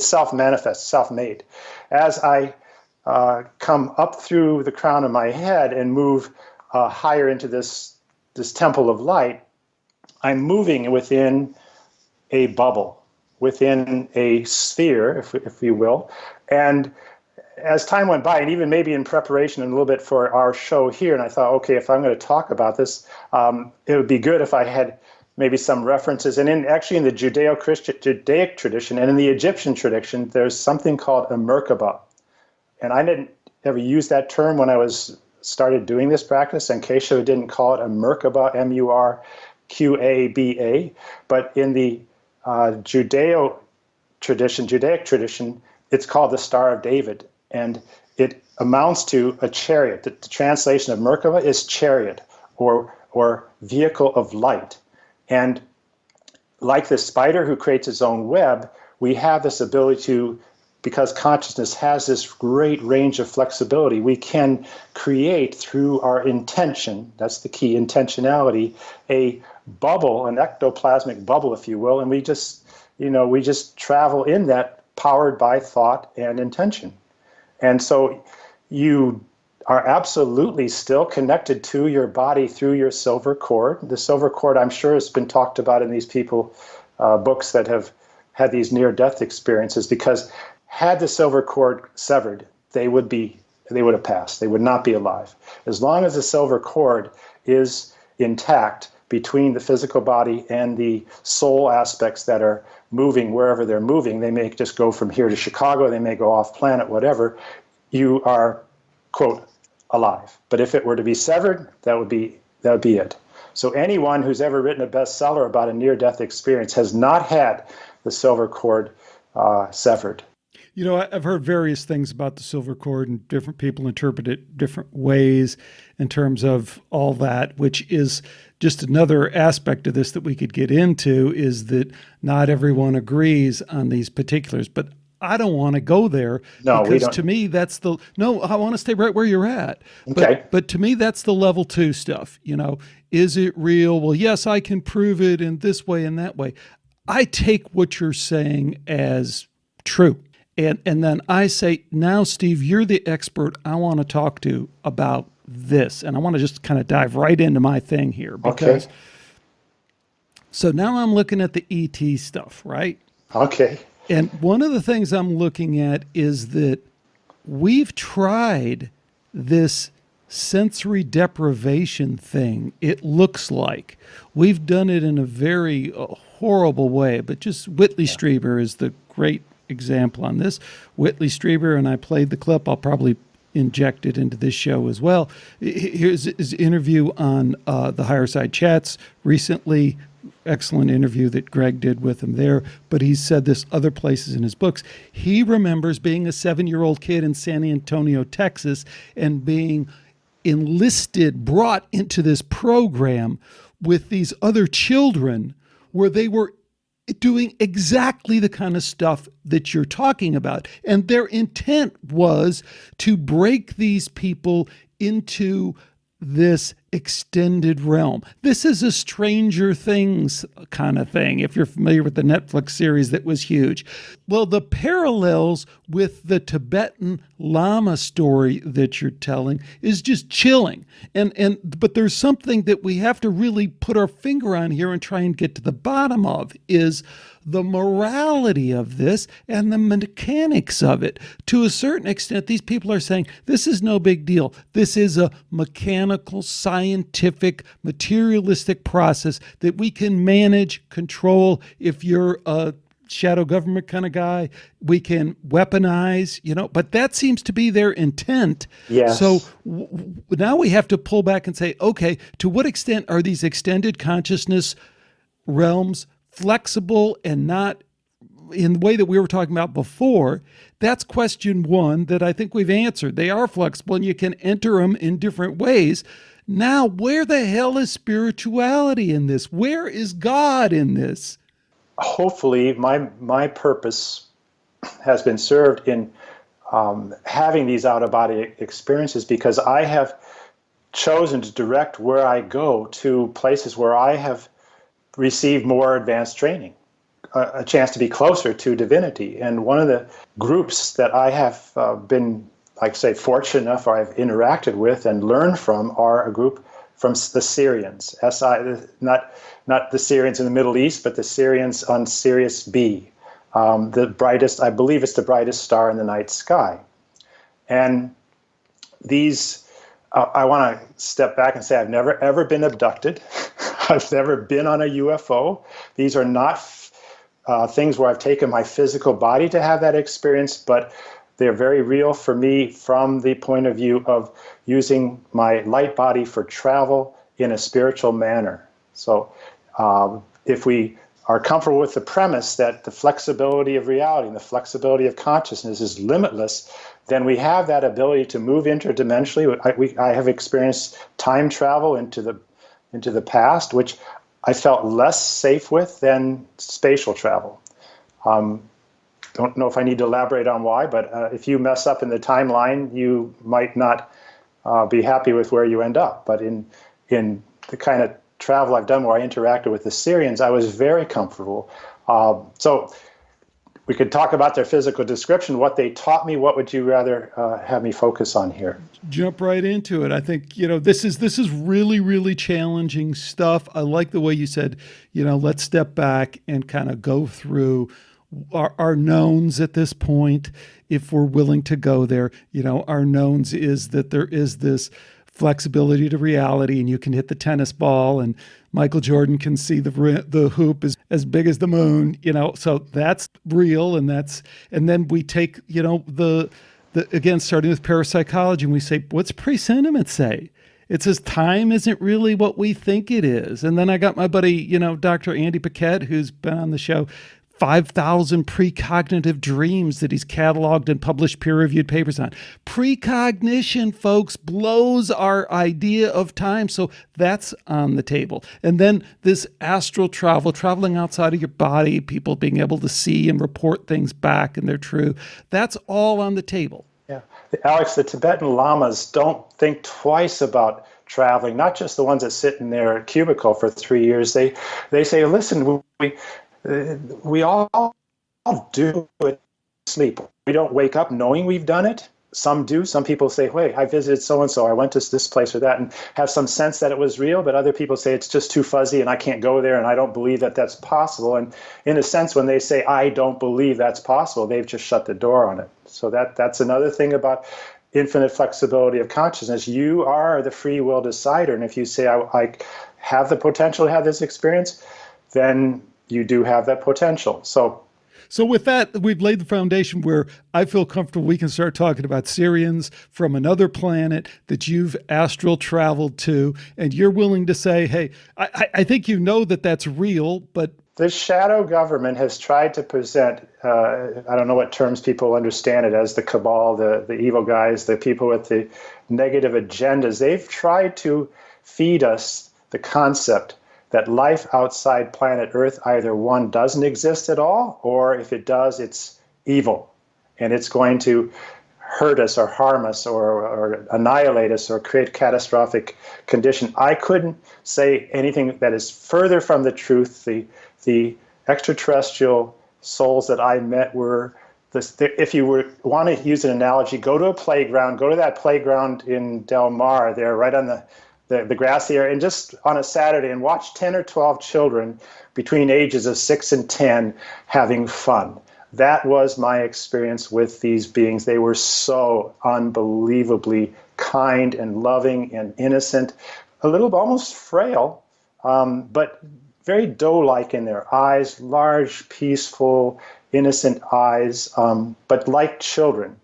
Speaker 2: self-manifest, self-made. As I come up through the crown of my head and move higher into this temple of light, I'm moving within a bubble, within a sphere, if you will. And as time went by, and even maybe in preparation a little bit for our show here, and I thought, okay, if I'm going to talk about this, it would be good if I had maybe some references. And actually in the Judaic tradition and in the Egyptian tradition, there's something called a Merkaba. And I didn't ever use that term when I started doing this practice, and Keshe didn't call it a Merkaba, Murqaba, but in the Judaic tradition, it's called the Star of David, and it amounts to a chariot. The translation of Merkaba is chariot or vehicle of light. And like the spider who creates its own web, we have this ability to, because consciousness has this great range of flexibility, we can create through our intention, that's the key, intentionality, a bubble, an ectoplasmic bubble, if you will, and we just travel in that powered by thought and intention. And so you are absolutely still connected to your body through your silver cord. The silver cord, I'm sure, has been talked about in these books that have had these near-death experiences, because had the silver cord severed, they would have passed. They would not be alive. As long as the silver cord is intact between the physical body and the soul aspects that are moving wherever they're moving, they may just go from here to Chicago, they may go off planet, whatever, you are, quote, alive. But if it were to be severed, that would be it. So anyone who's ever written a bestseller about a near-death experience has not had the silver cord severed.
Speaker 1: You know, I've heard various things about the silver cord, and different people interpret it different ways in terms of all that, which is just another aspect of this that we could get into, is that not everyone agrees on these particulars. But I don't want to go there, because to me, I want to stay right where you're at.
Speaker 2: Okay.
Speaker 1: But to me, that's the level 2 stuff. You know, is it real? Well, yes, I can prove it in this way and that way. I take what you're saying as true. And then I say, now, Steve, you're the expert I want to talk to about this. And I want to just kind of dive right into my thing here. Because, okay. So now I'm looking at the ET stuff, right?
Speaker 2: Okay.
Speaker 1: And one of the things I'm looking at is that we've tried this sensory deprivation thing, it looks like. We've done it in a very horrible way, but just Whitley Strieber is the great example on this. Whitley Strieber, and I played the clip, I'll probably inject it into this show as well. Here's his interview on the Higher Side Chats recently. Excellent interview that Greg did with him there, but he's said this other places in his books. He remembers being a 7-year-old kid in San Antonio, Texas, and being enlisted, brought into this program with these other children where they were doing exactly the kind of stuff that you're talking about. And their intent was to break these people into this extended realm. This is a Stranger Things kind of thing, if you're familiar with the Netflix series that was huge. Well, the parallels with the Tibetan Lama story that you're telling is just chilling. But there's something that we have to really put our finger on here and try and get to the bottom of, is the morality of this and the mechanics of it. To a certain extent, these people are saying, this is no big deal. This is a mechanical, scientific, materialistic process that we can manage, control. If you're a shadow government kind of guy, we can weaponize, but that seems to be their intent.
Speaker 2: Yes.
Speaker 1: So now we have to pull back and say, okay, to what extent are these extended consciousness realms flexible and not in the way that we were talking about before? That's question one that I think we've answered. They are flexible and you can enter them in different ways. Now, where the hell is spirituality in this? Where is God in this?
Speaker 2: Hopefully, my purpose has been served in having these out-of-body experiences, because I have chosen to direct where I go to places where I have received more advanced training, a chance to be closer to divinity. And one of the groups that I have been, fortunate enough, or I've interacted with and learned from, are a group from the Syrians, not the Syrians in the Middle East, but the Syrians on Sirius B, the brightest, I believe it's the brightest star in the night sky. And these, I want to step back and say I've never ever been abducted. I've never been on a UFO. These are not things where I've taken my physical body to have that experience, but they're very real for me from the point of view of using my light body for travel in a spiritual manner. So if we are comfortable with the premise that the flexibility of reality and the flexibility of consciousness is limitless, then we have that ability to move interdimensionally. I have experienced time travel into the past, which I felt less safe with than spatial travel. Don't know if I need to elaborate on why, but if you mess up in the timeline, you might not be happy with where you end up. But in the kind of travel I've done where I interacted with the Syrians, I was very comfortable. So we could talk about their physical description, what they taught me. What would you rather have me focus on here?
Speaker 1: Jump right into it. I think, this is really, really challenging stuff. I like the way you said, let's step back and kind of go through our knowns at this point, if we're willing to go there. Our knowns is that there is this flexibility to reality, and you can hit the tennis ball, and Michael Jordan can see the hoop is as big as the moon, so that's real. And then we take, the again, starting with parapsychology, and we say, what's presentiment say? It says time isn't really what we think it is. And then I got my buddy, Dr. Andy Paquette, who's been on the show, 5,000 precognitive dreams that he's cataloged and published peer-reviewed papers on. Precognition, folks, blows our idea of time. So that's on the table. And then this astral travel, traveling outside of your body, people being able to see and report things back and they're true. That's all on the table.
Speaker 2: Yeah. Alex, the Tibetan lamas don't think twice about traveling, not just the ones that sit in their cubicle for 3 years. They say, listen, we all do it sleep. We don't wake up knowing we've done it. Some do. Some people say, wait, I visited so-and-so, I went to this place or that, and have some sense that it was real. But other people say it's just too fuzzy and I can't go there and I don't believe that that's possible. And in a sense, when they say, I don't believe that's possible, they've just shut the door on it. So that's another thing about infinite flexibility of consciousness. You are the free will decider. And if you say, I have the potential to have this experience, then you do have that potential.
Speaker 1: So with that, we've laid the foundation where I feel comfortable we can start talking about Syrians from another planet that you've astral traveled to, and you're willing to say, hey, I think you know that that's real, but...
Speaker 2: The shadow government has tried to present, I don't know what terms people understand it as, the cabal, the evil guys, the people with the negative agendas. They've tried to feed us the concept that life outside planet Earth, either one, doesn't exist at all, or if it does, it's evil. And it's going to hurt us or harm us or annihilate us or create catastrophic condition. I couldn't say anything that is further from the truth. The extraterrestrial souls that I met were, if you want to use an analogy, go to a playground, go to that playground in Del Mar there, right on the grassy area, and just on a Saturday, and watch 10 or 12 children between ages of 6 and 10 having fun. That was my experience with these beings. They were so unbelievably kind and loving and innocent, a little almost frail, but very doe-like in their eyes, large, peaceful, innocent eyes, but like children.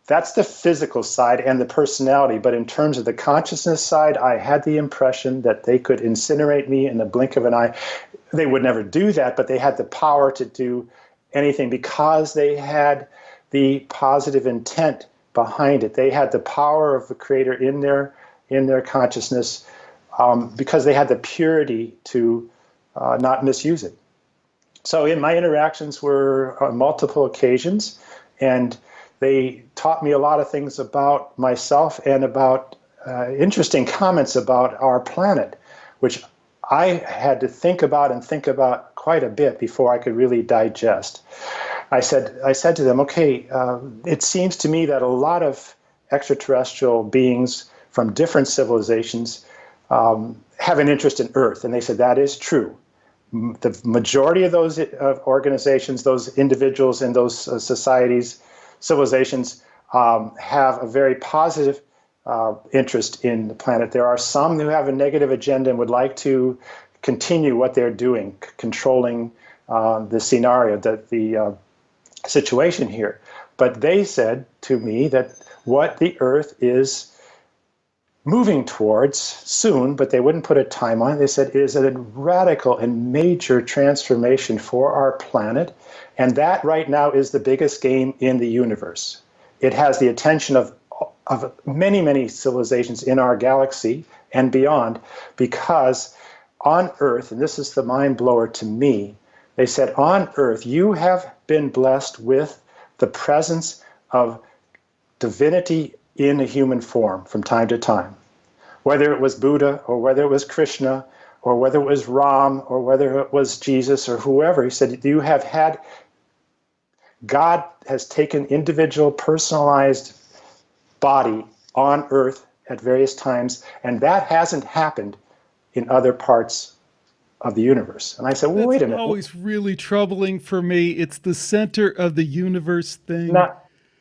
Speaker 2: That's the physical side and the personality. But in terms of the consciousness side, I had the impression that they could incinerate me in the blink of an eye. They would never do that, but they had the power to do anything because they had the positive intent behind it. They had the power of the Creator in their consciousness because they had the purity to not misuse it. So in my interactions were on multiple occasions, and they taught me a lot of things about myself and about interesting comments about our planet, which I had to think about quite a bit before I could really digest. I said to them, okay, it seems to me that a lot of extraterrestrial beings from different civilizations have an interest in Earth. And they said, that is true. The majority of those organizations, those individuals in those societies, civilizations have a very positive interest in the planet. There are some who have a negative agenda and would like to continue what they're doing, controlling the scenario, the situation here. But they said to me that what the Earth is moving towards soon, but they wouldn't put a time on it. They said it is a radical and major transformation for our planet, and that right now is the biggest game in the universe. It has the attention of many, many civilizations in our galaxy and beyond, because on Earth, and this is the mind blower to me, they said on Earth you have been blessed with the presence of divinity in a human form from time to time. Whether it was Buddha or whether it was Krishna or whether it was Ram or whether it was Jesus or whoever, he said, you have had, God has taken individual personalized body on Earth at various times, and that hasn't happened in other parts of the universe. And I said, well, wait a minute.
Speaker 1: That's always really troubling for me. It's the center of the universe thing.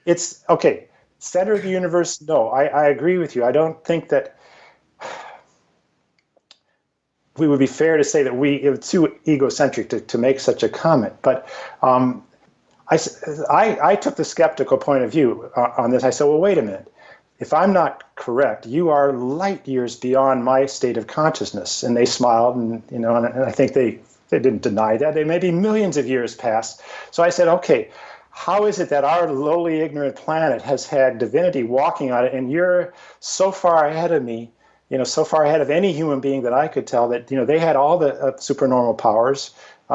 Speaker 2: It's okay. Center of the universe, no, I agree with you. I don't think that we would be fair to say that it's too egocentric to make such a comment. But I took the skeptical point of view on this. I said, well, wait a minute. If I'm not correct, you are light years beyond my state of consciousness. And they smiled, and and I think they didn't deny that. They may be millions of years past. So I said, okay, how is it that our lowly, ignorant planet has had divinity walking on it, and you're so far ahead of me, so far ahead of any human being that I could tell that, they had all the supernormal powers.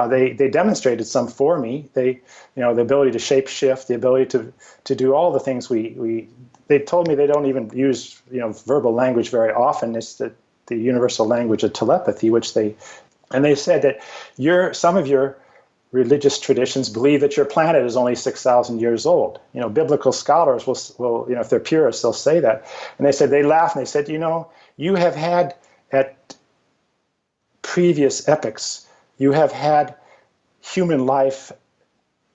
Speaker 2: They demonstrated some for me. The ability to shape shift, the ability to do all the things they told me they don't even use, verbal language very often. It's the universal language of telepathy, and they said that some of your religious traditions believe that your planet is only 6,000 years old. Biblical scholars will, if they're purists, they'll say that. And they said, they laughed and they said, you have had at previous epochs, you have had human life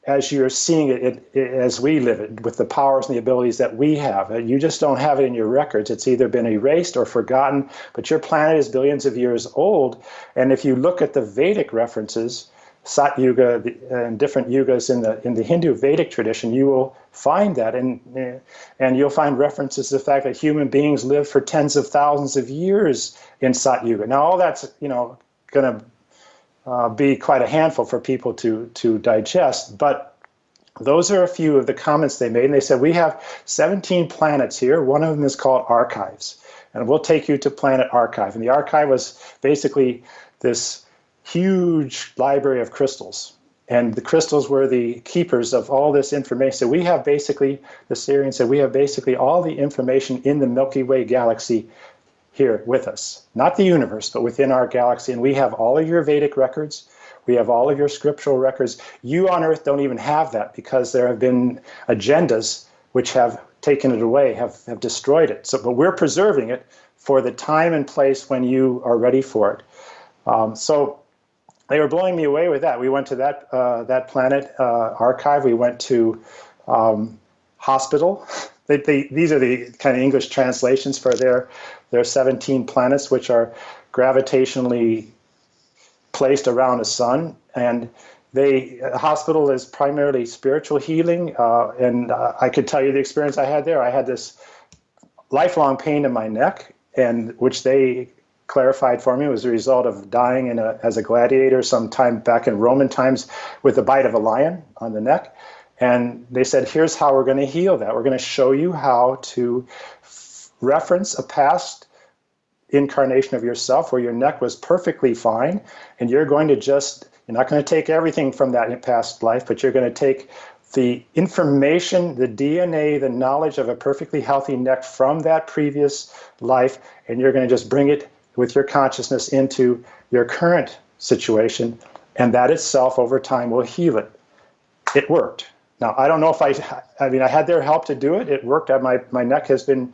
Speaker 2: as you're seeing it, as we live it, with the powers and the abilities that we have. You just don't have it in your records. It's either been erased or forgotten, but your planet is billions of years old. And if you look at the Vedic references, Sat Yuga and different yugas in the Hindu Vedic tradition, you will find that, and you'll find references to the fact that human beings lived for tens of thousands of years in Sat Yuga. Now, all that's going to be quite a handful for people to digest, but those are a few of the comments they made. And they said, we have 17 planets here. One of them is called Archives, and we'll take you to Planet Archive. And the Archive was basically this huge library of crystals. And the crystals were the keepers of all this information. So we have basically, the Syrian said, we have basically all the information in the Milky Way galaxy here with us. Not the universe, but within our galaxy. And we have all of your Vedic records. We have all of your scriptural records. You on Earth don't even have that because there have been agendas which have taken it away, have destroyed it. So, but we're preserving it for the time and place when you are ready for it. So they were blowing me away with that. We went to that planet archive. We went to hospital. These are the kind of English translations for their 17 planets, which are gravitationally placed around a sun. And hospital is primarily spiritual healing. And I could tell you the experience I had there. I had this lifelong pain in my neck, and which they clarified for me was a result of dying as a gladiator sometime back in Roman times with a bite of a lion on the neck. And they said, here's how we're going to heal that. We're going to show you how to reference a past incarnation of yourself where your neck was perfectly fine, and you're not going to take everything from that past life, but you're going to take the information, the DNA, the knowledge of a perfectly healthy neck from that previous life, and you're going to just bring it with your consciousness into your current situation, and that itself over time will heal it. It worked. Now, I don't know if I had their help to do it. It worked. My neck has been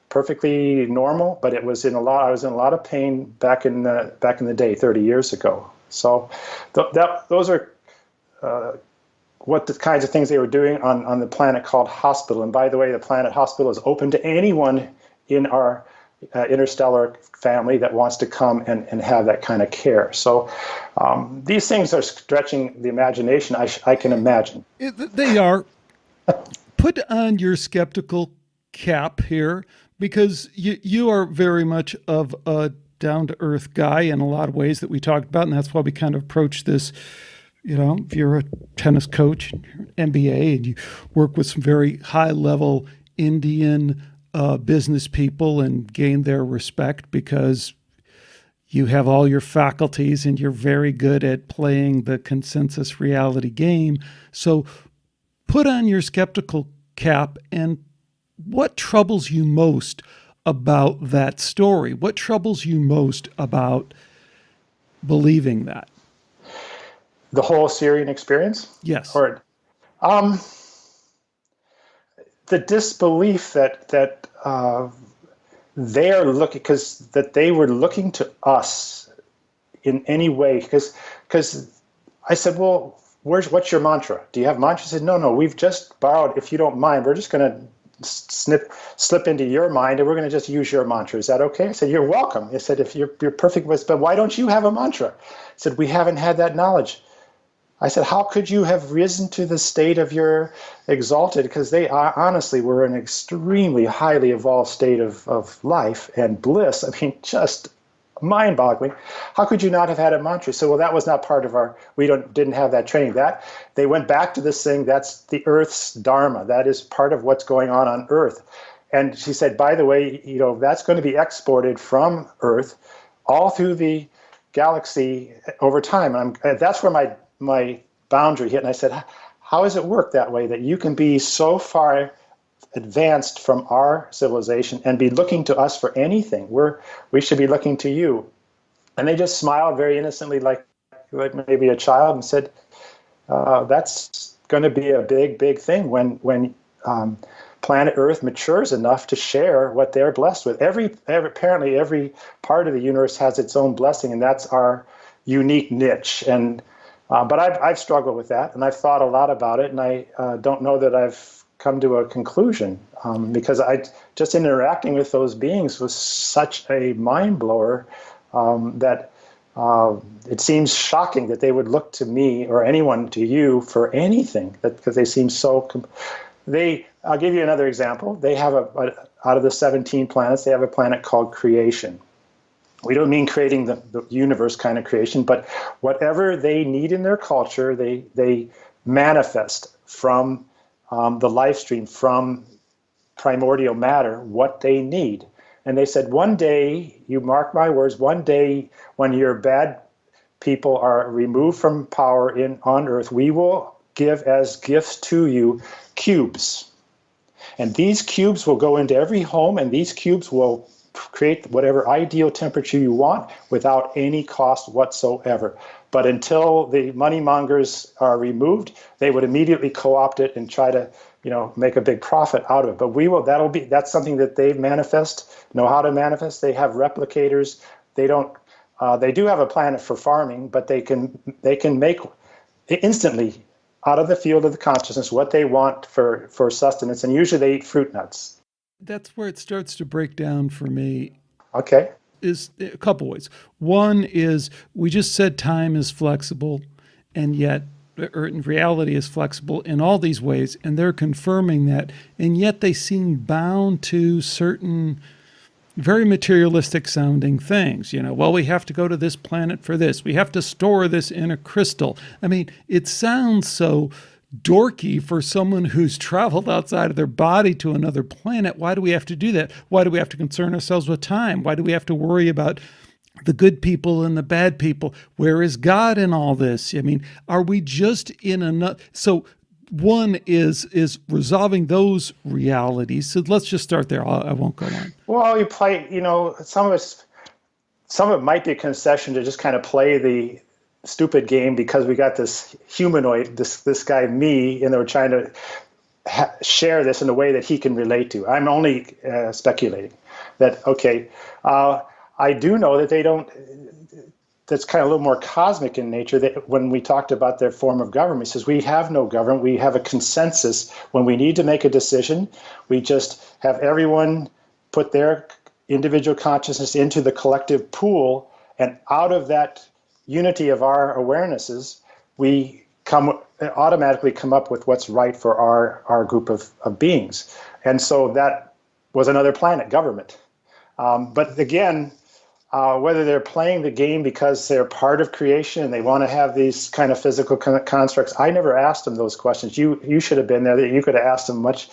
Speaker 2: perfectly normal, but I was in a lot of pain back in the day, 30 years ago. So those are what the kinds of things they were doing on the planet called Hospital. And by the way, the planet Hospital is open to anyone in our interstellar family that wants to come and have that kind of care. So these things are stretching the imagination, I can imagine.
Speaker 1: They are. Put on your skeptical cap here, because you are very much of a down-to-earth guy in a lot of ways that we talked about, and that's why we kind of approach this. If you're a tennis coach, MBA, and you work with some very high-level Indian business people and gain their respect because you have all your faculties and you're very good at playing the consensus reality game. So put on your skeptical cap, and what troubles you most about that story? What troubles you most about believing that?
Speaker 2: The whole Syrian experience?
Speaker 1: Yes.
Speaker 2: Or, the disbelief that they are looking, because that they were looking to us in any way, because I said, well, what's your mantra? Do you have mantra? He said, no, we've just borrowed. If you don't mind, we're just going to slip into your mind, and we're going to just use your mantra. Is that okay? I said, you're welcome. I said, if you're perfect with, but why don't you have a mantra? I said, we haven't had that knowledge. I said, how could you have risen to the state of your exalted? Because they honestly were an extremely highly evolved state of life and bliss. I mean, just mind-boggling. How could you not have had a mantra? So, well, that was not part of didn't have that training. That they went back to this thing. That's the Earth's dharma. That is part of what's going on Earth. And she said, by the way, that's going to be exported from Earth all through the galaxy over time. That's where my boundary hit, and I said, how does it work that way, that you can be so far advanced from our civilization and be looking to us for anything? We should be looking to you. And they just smiled very innocently, like maybe a child, and said, that's going to be a big thing when planet Earth matures enough to share what they're blessed with. Apparently every part of the universe has its own blessing, and that's our unique niche. And But I've struggled with that, and I've thought a lot about it, and I don't know that I've come to a conclusion, because I just interacting with those beings was such a mind blower, that it seems shocking that they would look to me or anyone to you for anything, because they seem so. I'll give you another example. They have out of the 17 planets, they have a planet called creation. We don't mean creating the universe kind of creation, but whatever they need in their culture, they manifest from the life stream, from primordial matter, what they need. And they said, one day, you mark my words, one day when your bad people are removed from power on Earth, we will give as gifts to you cubes. And these cubes will go into every home, and these cubes will create whatever ideal temperature you want without any cost whatsoever. But until the money mongers are removed, they would immediately co-opt it and try to, make a big profit out of it. But that's something that they know how to manifest. They have replicators. They do have a planet for farming, but they can make instantly out of the field of the consciousness what they want for sustenance, and usually they eat fruit nuts.
Speaker 1: That's where it starts to break down for me.
Speaker 2: Okay.
Speaker 1: Is a couple ways. One is, we just said time is flexible, and yet, or in reality is flexible in all these ways, and they're confirming that, and yet they seem bound to certain very materialistic sounding things. Well, we have to go to this planet for this. We have to store this in a crystal. I mean, it sounds so dorky for someone who's traveled outside of their body to another planet. Why do we have to do that? Why do we have to concern ourselves with time? Why do we have to worry about the good people and the bad people? Where is God in all this? I mean, are we just in another? So one is resolving those realities. So let's just start there. I won't go on.
Speaker 2: Well, you play, some of it might be a concession to just kind of play the stupid game, because we got this humanoid, this guy, me, and we're trying to share this in a way that he can relate to. I'm only speculating that, okay, I do know that they don't, that's kind of a little more cosmic in nature, that when we talked about their form of government, it says we have no government, we have a consensus. When we need to make a decision, we just have everyone put their individual consciousness into the collective pool, and out of that unity of our awarenesses, we automatically come up with what's right for our group of beings. And so that was another planet, government. But again, whether they're playing the game because they're part of creation and they want to have these kind of physical constructs, I never asked them those questions. You should have been there. You could have asked them much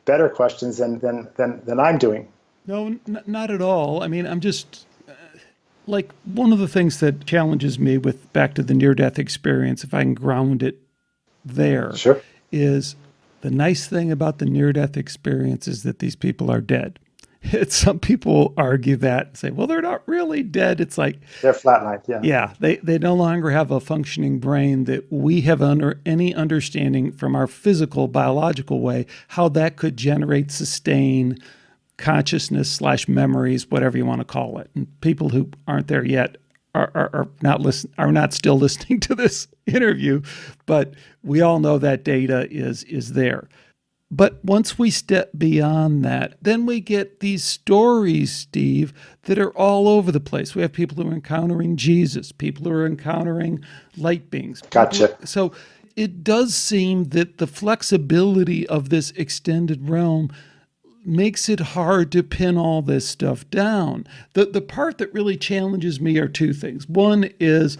Speaker 2: better questions than I'm doing.
Speaker 1: No, not at all. I mean, I'm just... like, one of the things that challenges me with back to the near-death experience, if I can ground it there,
Speaker 2: sure,
Speaker 1: is the nice thing about the near-death experience is that these people are dead. Some people argue that and say, well, they're not really dead. It's like...
Speaker 2: they're flatlined, yeah.
Speaker 1: Yeah, they no longer have a functioning brain that we have under any understanding from our physical, biological way, how that could generate, sustain consciousness / memories, whatever you want to call it. And people who aren't there yet are not still listening to this interview, but we all know that data is there. But once we step beyond that, then we get these stories, Steve, that are all over the place. We have people who are encountering Jesus, people who are encountering light beings.
Speaker 2: Gotcha.
Speaker 1: So it does seem that the flexibility of this extended realm makes it hard to pin all this stuff down. The part that really challenges me are two things. One is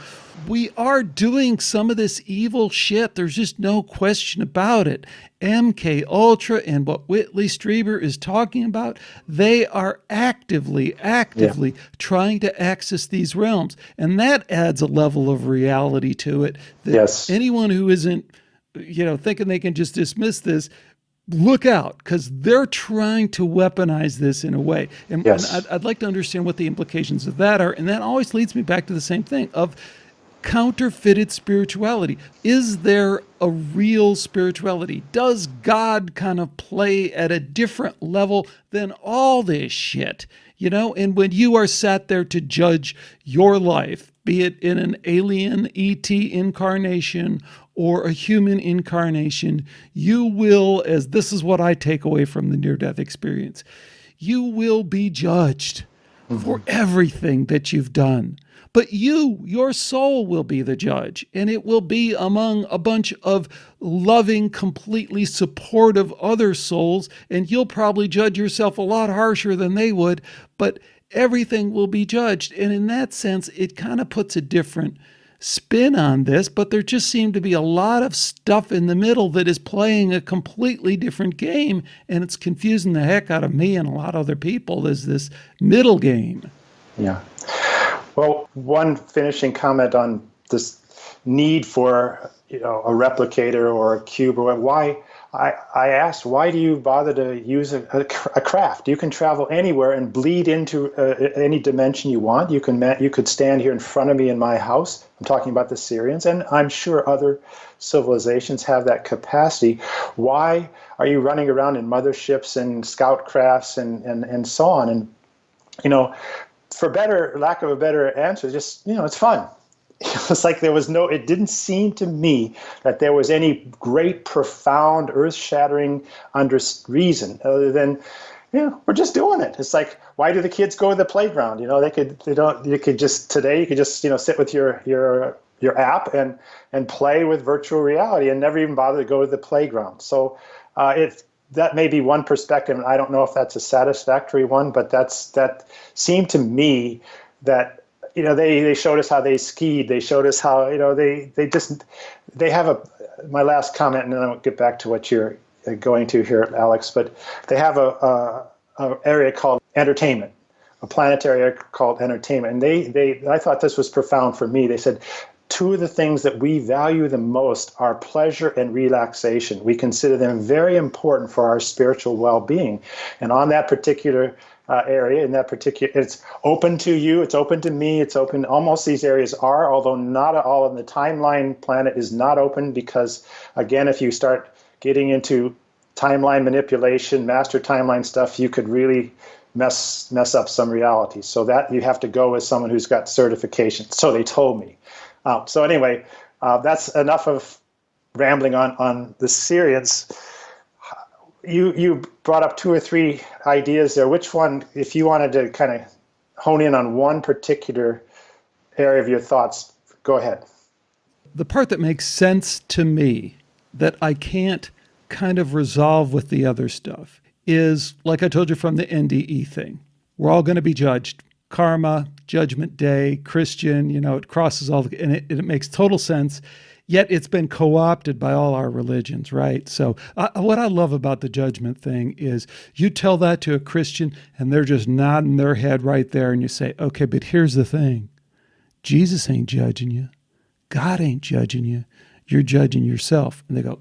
Speaker 1: we are doing some of this evil shit. There's just no question about it. MK Ultra and what Whitley Strieber is talking about, they are actively trying to access these realms. And that adds a level of reality to it that anyone who isn't, thinking they can just dismiss this, look out, because they're trying to weaponize this in a way. And I'd like to understand what the implications of that are. And that always leads me back to the same thing of counterfeited spirituality. Is there a real spirituality? Does God kind of play at a different level than all this shit? And when you are sat there to judge your life, be it in an alien ET incarnation or a human incarnation, you will, as this is what I take away from the near-death experience, you will be judged for everything that you've done. But your soul will be the judge, and it will be among a bunch of loving, completely supportive other souls, and you'll probably judge yourself a lot harsher than they would, but everything will be judged. And in that sense, it kind of puts a different spin on this, but there just seemed to be a lot of stuff in the middle that is playing a completely different game, and it's confusing the heck out of me and a lot of other people as this middle game.
Speaker 2: Yeah. Well, one finishing comment on this need for a replicator or a cube, or why I asked, why do you bother to use a craft? You can travel anywhere and bleed into any dimension you want. You could stand here in front of me in my house. I'm talking about the Syrians, and I'm sure other civilizations have that capacity. Why are you running around in motherships and scout crafts and so on? And for lack of a better answer, just, it's fun. It's like it didn't seem to me that there was any great, profound, earth-shattering reason other than, we're just doing it. It's like, why do the kids go to the playground? You could just sit with your app and play with virtual reality and never even bother to go to the playground. So that may be one perspective, and I don't know if that's a satisfactory one, but that seemed to me that, they showed us how they skied. They showed us how, they have my last comment, and then I'll get back to what you're going to here, Alex, but they have a area called entertainment, a planetary area called entertainment. And I thought this was profound for me. They said, two of the things that we value the most are pleasure and relaxation. We consider them very important for our spiritual well-being. And on that particular area, it's open to you, it's open to me, it's open, almost these areas are, although not all in the timeline planet is not open, because again, if you start getting into timeline manipulation, master timeline stuff, you could really mess up some reality. So that you have to go with someone who's got certification. So they told me. So anyway, that's enough of rambling on the Syrians. You brought up two or three ideas there. Which one, if you wanted to kind of hone in on one particular area of your thoughts, go ahead.
Speaker 1: The part that makes sense to me that I can't kind of resolve with the other stuff is, like I told you from the NDE thing, we're all going to be judged. Karma, judgment day, Christian, it crosses all, and it makes total sense. Yet it's been co-opted by all our religions, right? So what I love about the judgment thing is you tell that to a Christian and they're just nodding their head right there, and you say, okay, but here's the thing. Jesus ain't judging you. God ain't judging you. You're judging yourself. And they go,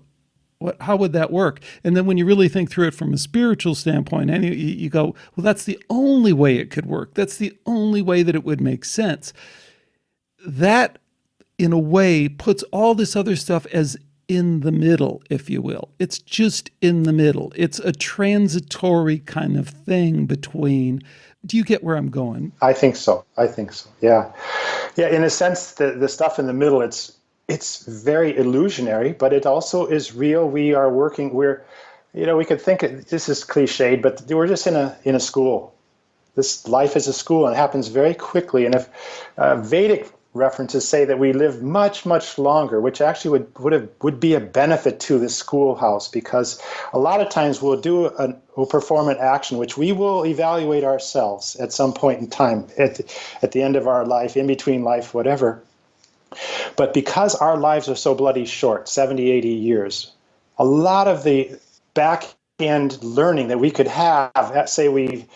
Speaker 1: what? How would that work? And then when you really think through it from a spiritual standpoint, and you go, well, that's the only way it could work. That's the only way that it would make sense. That, in a way, puts all this other stuff as in the middle, if you will. It's just in the middle. It's a transitory kind of thing between. Do you get where I'm going?
Speaker 2: I think so. Yeah. Yeah, in a sense, the stuff in the middle, it's very illusionary, but it also is real. We could think this is cliched, but we're just in a school. This life is a school, and it happens very quickly. And if Vedic references say that we live much, much longer, which actually would be a benefit to the schoolhouse, because a lot of times we'll perform an action which we will evaluate ourselves at some point in time, at the end of our life, in between life, whatever. But because our lives are so bloody short, 70, 80 years, a lot of the back-end learning that we could have, say we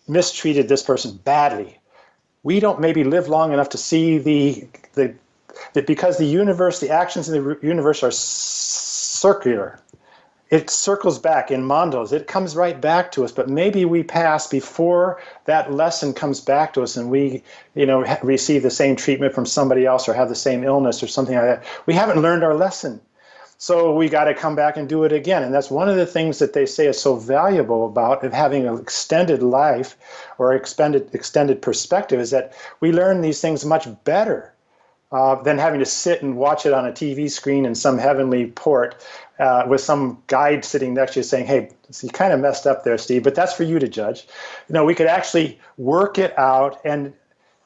Speaker 2: mistreated this person badly, we don't maybe live long enough to see because the universe, the actions in the universe are circular. It circles back in mandalas. It comes right back to us, but maybe we pass before that lesson comes back to us, and we, receive the same treatment from somebody else or have the same illness or something like that. We haven't learned our lesson. So we got to come back and do it again. And that's one of the things that they say is so valuable about having an extended life or extended perspective, is that we learn these things much better than having to sit and watch it on a TV screen in some heavenly port with some guide sitting next to you saying, hey, you kind of messed up there, Steve, but that's for you to judge. We could actually work it out. And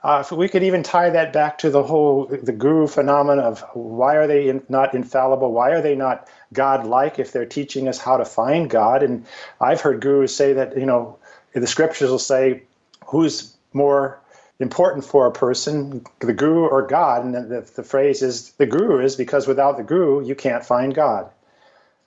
Speaker 2: if we could even tie that back to the guru phenomenon of why are they not infallible? Why are they not God-like if they're teaching us how to find God? And I've heard gurus say that, the scriptures will say, who's more important for a person, the guru or God? And the phrase is the guru is, because without the guru, you can't find God.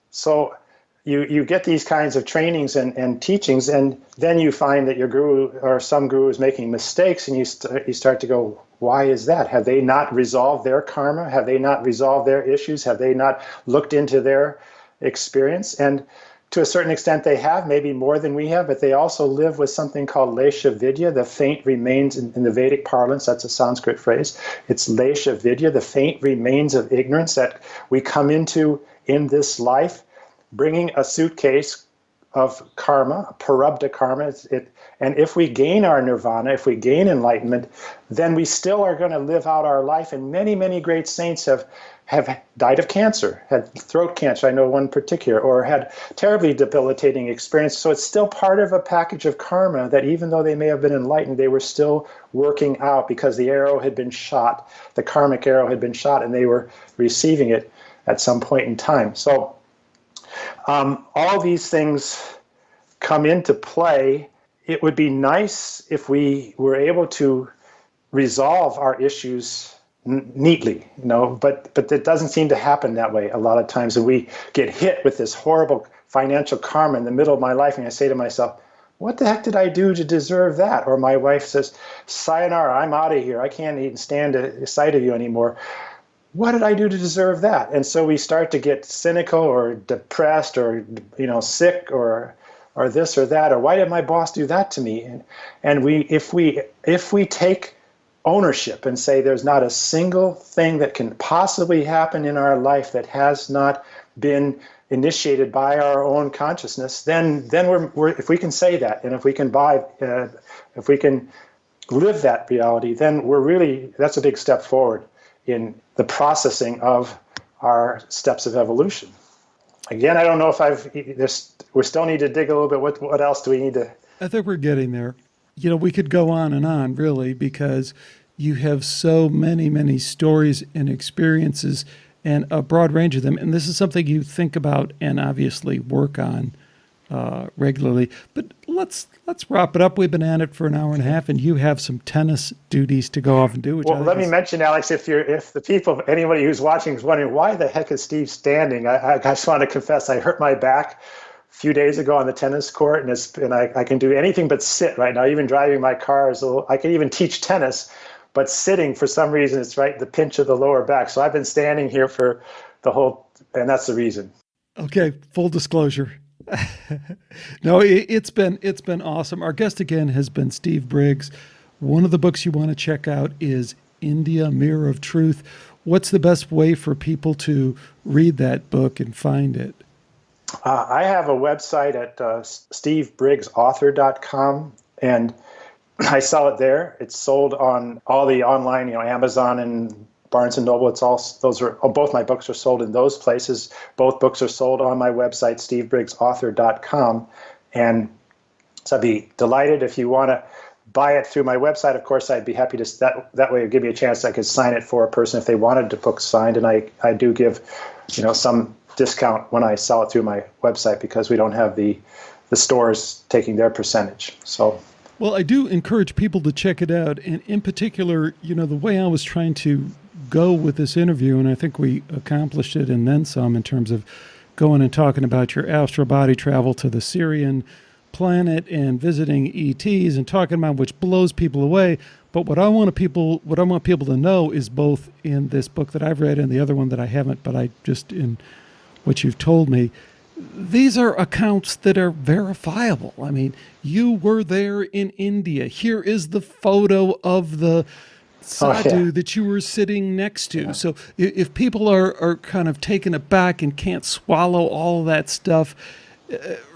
Speaker 2: So you get these kinds of trainings and teachings, and then you find that your guru or some guru is making mistakes, and you start to go, why is that? Have they not resolved their karma? Have they not resolved their issues? Have they not looked into their experience? And to a certain extent they have, maybe more than we have, but they also live with something called lesha vidya, the faint remains in the Vedic parlance. That's a Sanskrit phrase. It's lesha vidya, the faint remains of ignorance that we come into in this life, bringing a suitcase of karma, parabdha karma. And if we gain our nirvana, if we gain enlightenment, then we still are going to live out our life. And many, many great saints have died of cancer, had throat cancer, I know one particular, or had terribly debilitating experience. So it's still part of a package of karma that even though they may have been enlightened, they were still working out because the arrow had been shot, the karmic arrow had been shot, and they were receiving it at some point in time. So all these things come into play. It would be nice if we were able to resolve our issues neatly, but it doesn't seem to happen that way a lot of times. And we get hit with this horrible financial karma in the middle of my life, and I say to myself, what the heck did I do to deserve that? Or my wife says, sayonara, I'm out of here. I can't even stand the sight of you anymore. What did I do to deserve that? And so we start to get cynical or depressed or sick or this or that, or why did my boss do that to me? And if we take ownership and say there's not a single thing that can possibly happen in our life that has not been initiated by our own consciousness, then we're if we can say that, and if we can live that reality, then that's a big step forward in the processing of our steps of evolution. Again, I don't know if we still need to dig a little bit. What else do we need to?
Speaker 1: I think we're getting there. We could go on and on, really, because you have so many, many stories and experiences and a broad range of them. And this is something you think about and obviously work on regularly. But let's wrap it up. We've been at it for an hour and a half, and you have some tennis duties to go off and do.
Speaker 2: Well, let me mention, Alex, if the people, anybody who's watching is wondering why the heck is Steve standing, I just want to confess I hurt my back a few days ago on the tennis court, and I can do anything but sit right now. Even driving my car I can even teach tennis, but sitting for some reason it's right the pinch of the lower back. So I've been standing here for and that's the reason.
Speaker 1: Okay, full disclosure. No, it's been awesome. Our guest again has been Steve Briggs. One of the books you want to check out is India, Mirror of Truth. What's the best way for people to read that book and find it?
Speaker 2: I have a website at stevebriggsauthor.com, and I sell it there. It's sold on all the online, Amazon and Barnes and Noble. Both my books are sold in those places. Both books are sold on my website, stevebriggsauthor.com. And so I'd be delighted if you want to buy it through my website. Of course, I'd be happy to, that way it'd give me a chance I could sign it for a person if they wanted the book signed. And I do give, some discount when I sell it through my website because we don't have the stores taking their percentage. So.
Speaker 1: Well, I do encourage people to check it out. And in particular, the way I was trying to go with this interview, and I think we accomplished it and then some in terms of going and talking about your astral body travel to the Syrian planet and visiting ETs and talking about which blows people away. But what I want people to know is both in this book that I've read and the other one that I haven't, but in what you've told me, these are accounts that are verifiable. I mean, you were there in India. Here is the photo of the
Speaker 2: Oh, yeah.
Speaker 1: sadhu that you were sitting next to. So if people are kind of taken aback and can't swallow all of that stuff,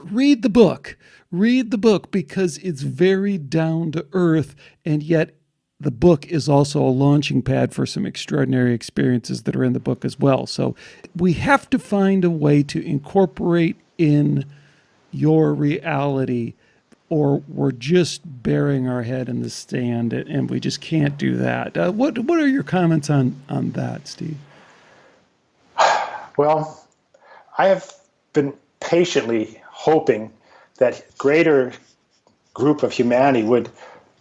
Speaker 1: read the book. Read the book because it's very down to earth, and yet the book is also a launching pad for some extraordinary experiences that are in the book as well. So we have to find a way to incorporate in your reality, or we're just burying our head in the sand, and we just can't do that. What are your comments on that, Steve?
Speaker 2: Well, I have been patiently hoping that greater group of humanity would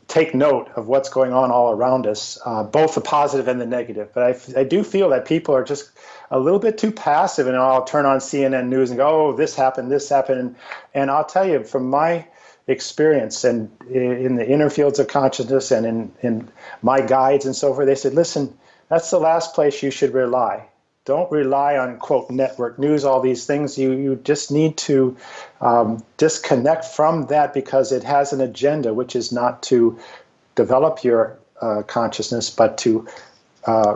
Speaker 2: take note of what's going on all around us, both the positive and the negative. But I do feel that people are just a little bit too passive, and I'll turn on CNN News and go, oh, this happened. And I'll tell you, from my experience and in the inner fields of consciousness and in my guides and so forth, they said, listen, that's the last place you should rely. Don't rely on, quote, network news, all these things. You just need to disconnect from that because it has an agenda, which is not to develop your consciousness, but to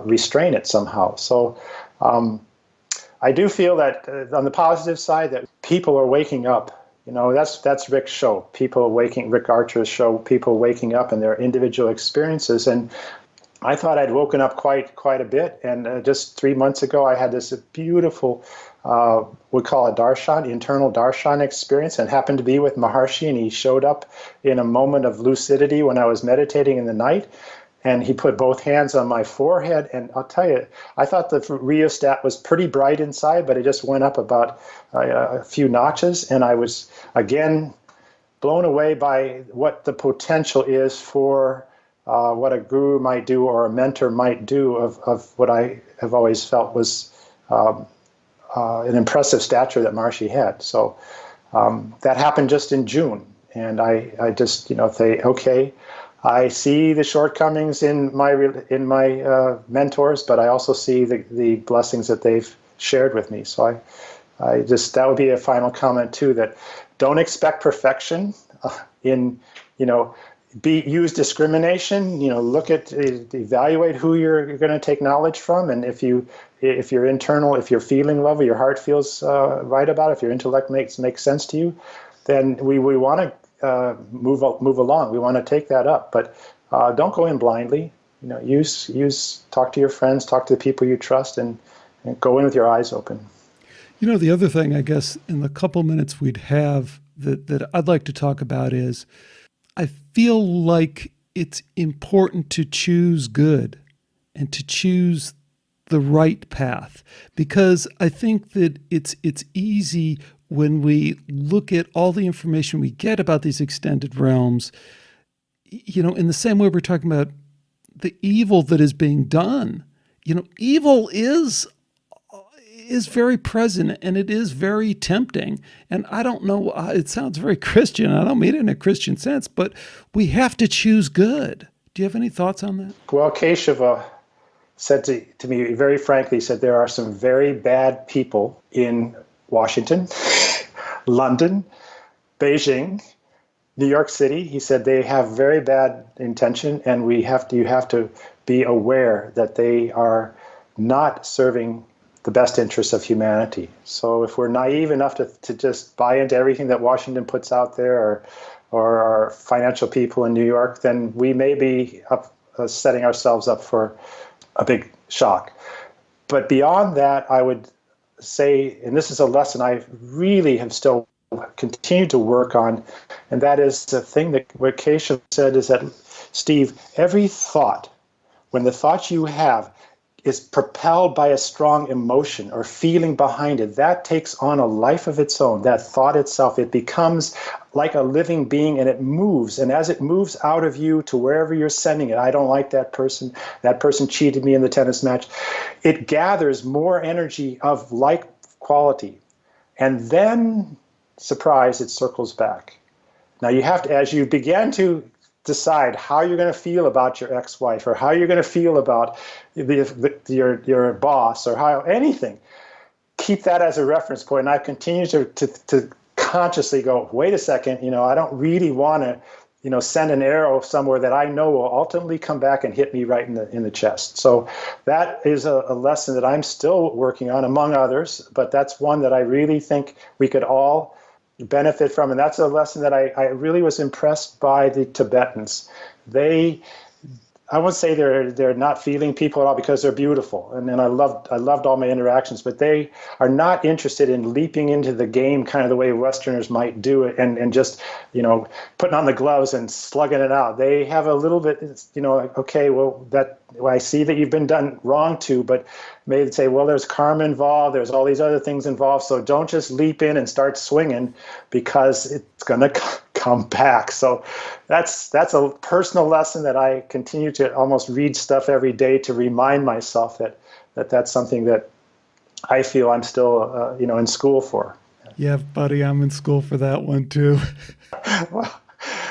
Speaker 2: restrain it somehow. So I do feel that on the positive side, that people are waking up. You know, that's Rick's show. Rick Archer's show, people waking up in their individual experiences. And I thought I'd woken up quite a bit, and just 3 months ago, I had this beautiful, we call it darshan, internal darshan experience, and happened to be with Maharshi, and he showed up in a moment of lucidity when I was meditating in the night, and he put both hands on my forehead, and I'll tell you, I thought the rheostat was pretty bright inside, but it just went up about a few notches, and I was, again, blown away by what the potential is for what a guru might do or a mentor might do of what I have always felt was an impressive stature that Maharshi had. So that happened just in June. And I just, say, okay, I see the shortcomings in my mentors, but I also see the blessings that they've shared with me. So I just, that would be a final comment too, that don't expect perfection use discrimination, evaluate who you're going to take knowledge from. And if your internal, if your feeling level, your heart feels right about it, if your intellect makes sense to you, then we want to move along. We want to take that up, but don't go in blindly. Talk to your friends, talk to the people you trust, and go in with your eyes open.
Speaker 1: The other thing, I guess, in the couple minutes we'd have that I'd like to talk about is, I feel like it's important to choose good and to choose the right path, because I think that it's easy when we look at all the information we get about these extended realms, in the same way we're talking about the evil that is being done. Evil is very present, and it is very tempting. And I don't know, it sounds very Christian. I don't mean it in a Christian sense, but we have to choose good. Do you have any thoughts on that?
Speaker 2: Well, Keshava said to me very frankly, said there are some very bad people in Washington, London, Beijing, New York City. He said they have very bad intention, and you have to be aware that they are not serving the best interests of humanity. So if we're naive enough to just buy into everything that Washington puts out there, or our financial people in New York, then we may be setting ourselves up for a big shock. But beyond that, I would say, and this is a lesson I really have still continued to work on, and that is the thing that what Keshav said is that, Steve, every thought, when the thoughts you have is propelled by a strong emotion or feeling behind it, that takes on a life of its own. That thought itself, it becomes like a living being, and it moves. And as it moves out of you to wherever you're sending it, I don't like that person cheated me in the tennis match, it gathers more energy of like quality. And then, surprise, it circles back. Now you have to, as you begin to decide how you're going to feel about your ex-wife, or how you're going to feel about your boss, or how anything, keep that as a reference point. And I continue to consciously go, wait a second, I don't really want to send an arrow somewhere that I know will ultimately come back and hit me right in the chest. So that is a lesson that I'm still working on, among others, but that's one that I really think we could all benefit from. And that's a lesson that I really was impressed by the Tibetans. I won't say they're not feeling people at all, because they're beautiful, and I loved all my interactions. But they are not interested in leaping into the game kind of the way Westerners might do it, and just putting on the gloves and slugging it out. They have a little bit, okay, well I see that you've been done wrong to, but maybe say, well, there's karma involved, there's all these other things involved, so don't just leap in and start swinging, because it's going to come back. So that's a personal lesson that I continue to almost read stuff every day to remind myself that's something that I feel I'm still in school for.
Speaker 1: Yeah, buddy, I'm in school for that one too.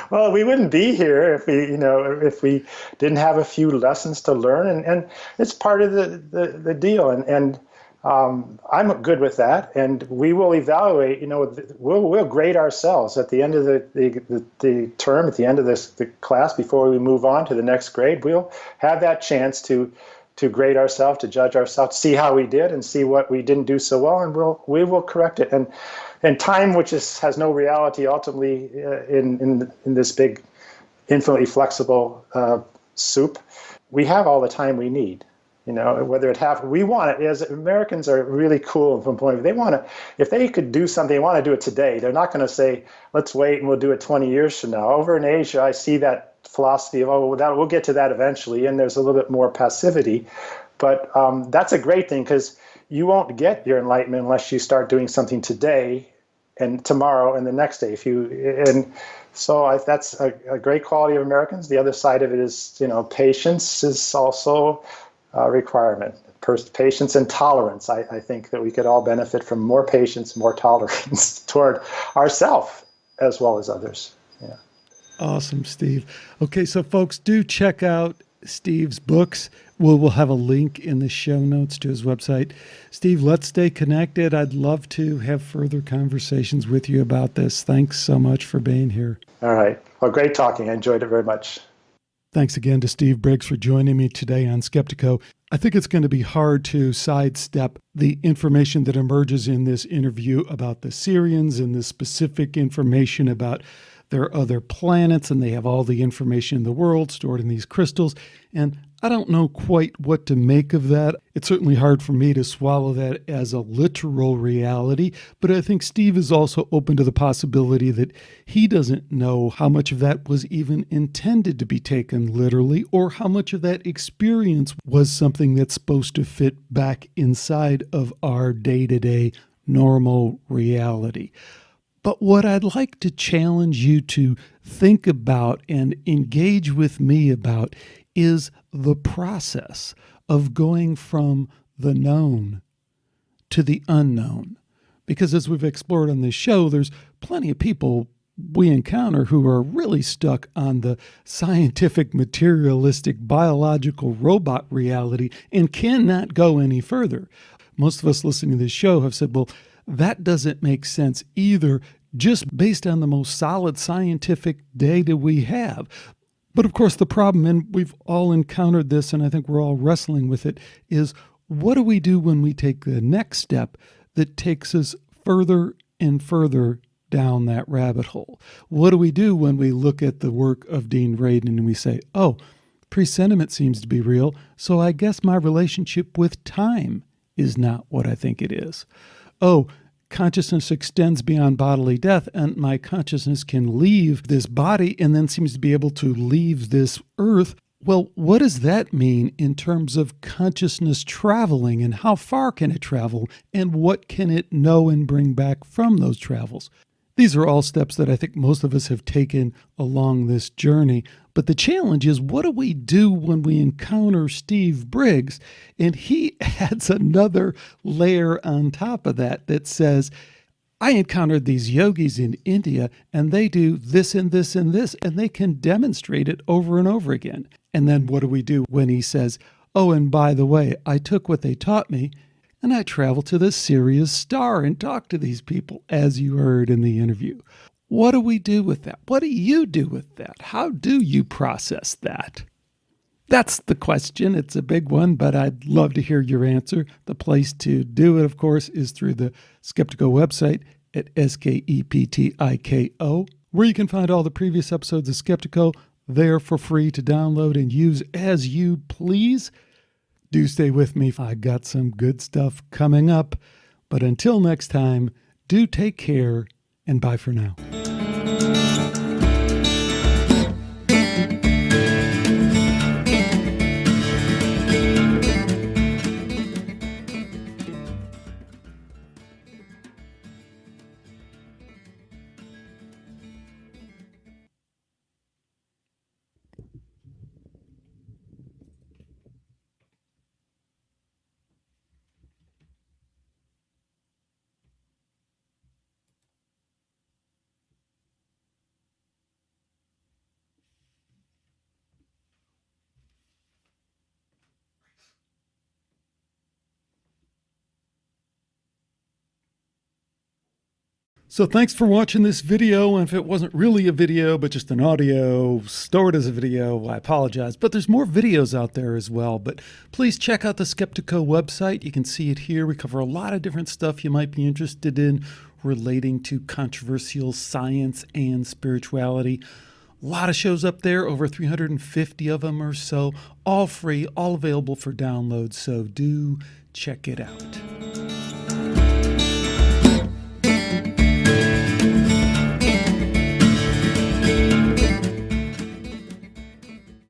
Speaker 2: Well, we wouldn't be here if we didn't have a few lessons to learn, and it's part of the deal. And I'm good with that, and we will evaluate. We'll grade ourselves at the end of the term, at the end of the class, before we move on to the next grade. We'll have that chance to grade ourselves, to judge ourselves, see how we did, and see what we didn't do so well, and we will correct it. And time, which has no reality, ultimately in this big, infinitely flexible soup, we have all the time we need. Whether we want it. As Americans are really cool from point of view. If they could do something, they want to do it today. They're not going to say, let's wait and we'll do it 20 years from now. Over in Asia, I see that philosophy of, we'll get to that eventually, and there's a little bit more passivity. But that's a great thing, because you won't get your enlightenment unless you start doing something today and tomorrow and the next day. So that's a great quality of Americans. The other side of it is, patience is also a requirement. Patience and tolerance. I think that we could all benefit from more patience, more tolerance toward ourselves as well as others. Yeah.
Speaker 1: Awesome, Steve. Okay, so folks, do check out Steve's books. We'll have a link in the show notes to his website. Steve, let's stay connected. I'd love to have further conversations with you about this. Thanks so much for being here.
Speaker 2: All right. Well, great talking. I enjoyed it very much.
Speaker 1: Thanks again to Steve Briggs for joining me today on Skeptico. I think it's going to be hard to sidestep the information that emerges in this interview about the Syrians and the specific information about their other planets, and they have all the information in the world stored in these crystals. And I don't know quite what to make of that. It's certainly hard for me to swallow that as a literal reality, but I think Steve is also open to the possibility that he doesn't know how much of that was even intended to be taken literally, or how much of that experience was something that's supposed to fit back inside of our day-to-day normal reality. But what I'd like to challenge you to think about and engage with me about is the process of going from the known to the unknown. Because as we've explored on this show, there's plenty of people we encounter who are really stuck on the scientific, materialistic, biological robot reality and cannot go any further. Most of us listening to this show have said, well, that doesn't make sense either, just based on the most solid scientific data we have. But of course, the problem, and we've all encountered this, and I think we're all wrestling with it, is what do we do when we take the next step that takes us further and further down that rabbit hole? What do we do when we look at the work of Dean Radin and we say, oh, presentiment seems to be real, so I guess my relationship with time is not what I think it is. Oh, consciousness extends beyond bodily death, and my consciousness can leave this body and then seems to be able to leave this earth. Well, what does that mean in terms of consciousness traveling, and how far can it travel, and what can it know and bring back from those travels? These are all steps that I think most of us have taken along this journey. But the challenge is, what do we do when we encounter Steve Briggs and he adds another layer on top of that says, I encountered these yogis in India and they do this and this and this, and they can demonstrate it over and over again. And then what do we do when he says, oh, and by the way, I took what they taught me and I traveled to the Sirius Star and talked to these people, as you heard in the interview? What do we do with that? What do you do with that? How do you process that? That's the question. It's a big one, but I'd love to hear your answer. The place to do it, of course, is through the Skeptico website at skeptiko, where you can find all the previous episodes of Skeptico there for free to download and use as you please. Do stay with me. I got some good stuff coming up. But until next time, do take care and bye for now. So thanks for watching this video. And if it wasn't really a video, but just an audio stored as a video, I apologize. But there's more videos out there as well. But please check out the Skeptico website. You can see it here. We cover a lot of different stuff you might be interested in relating to controversial science and spirituality. A lot of shows up there, over 350 of them or so, all free, all available for download. So do check it out.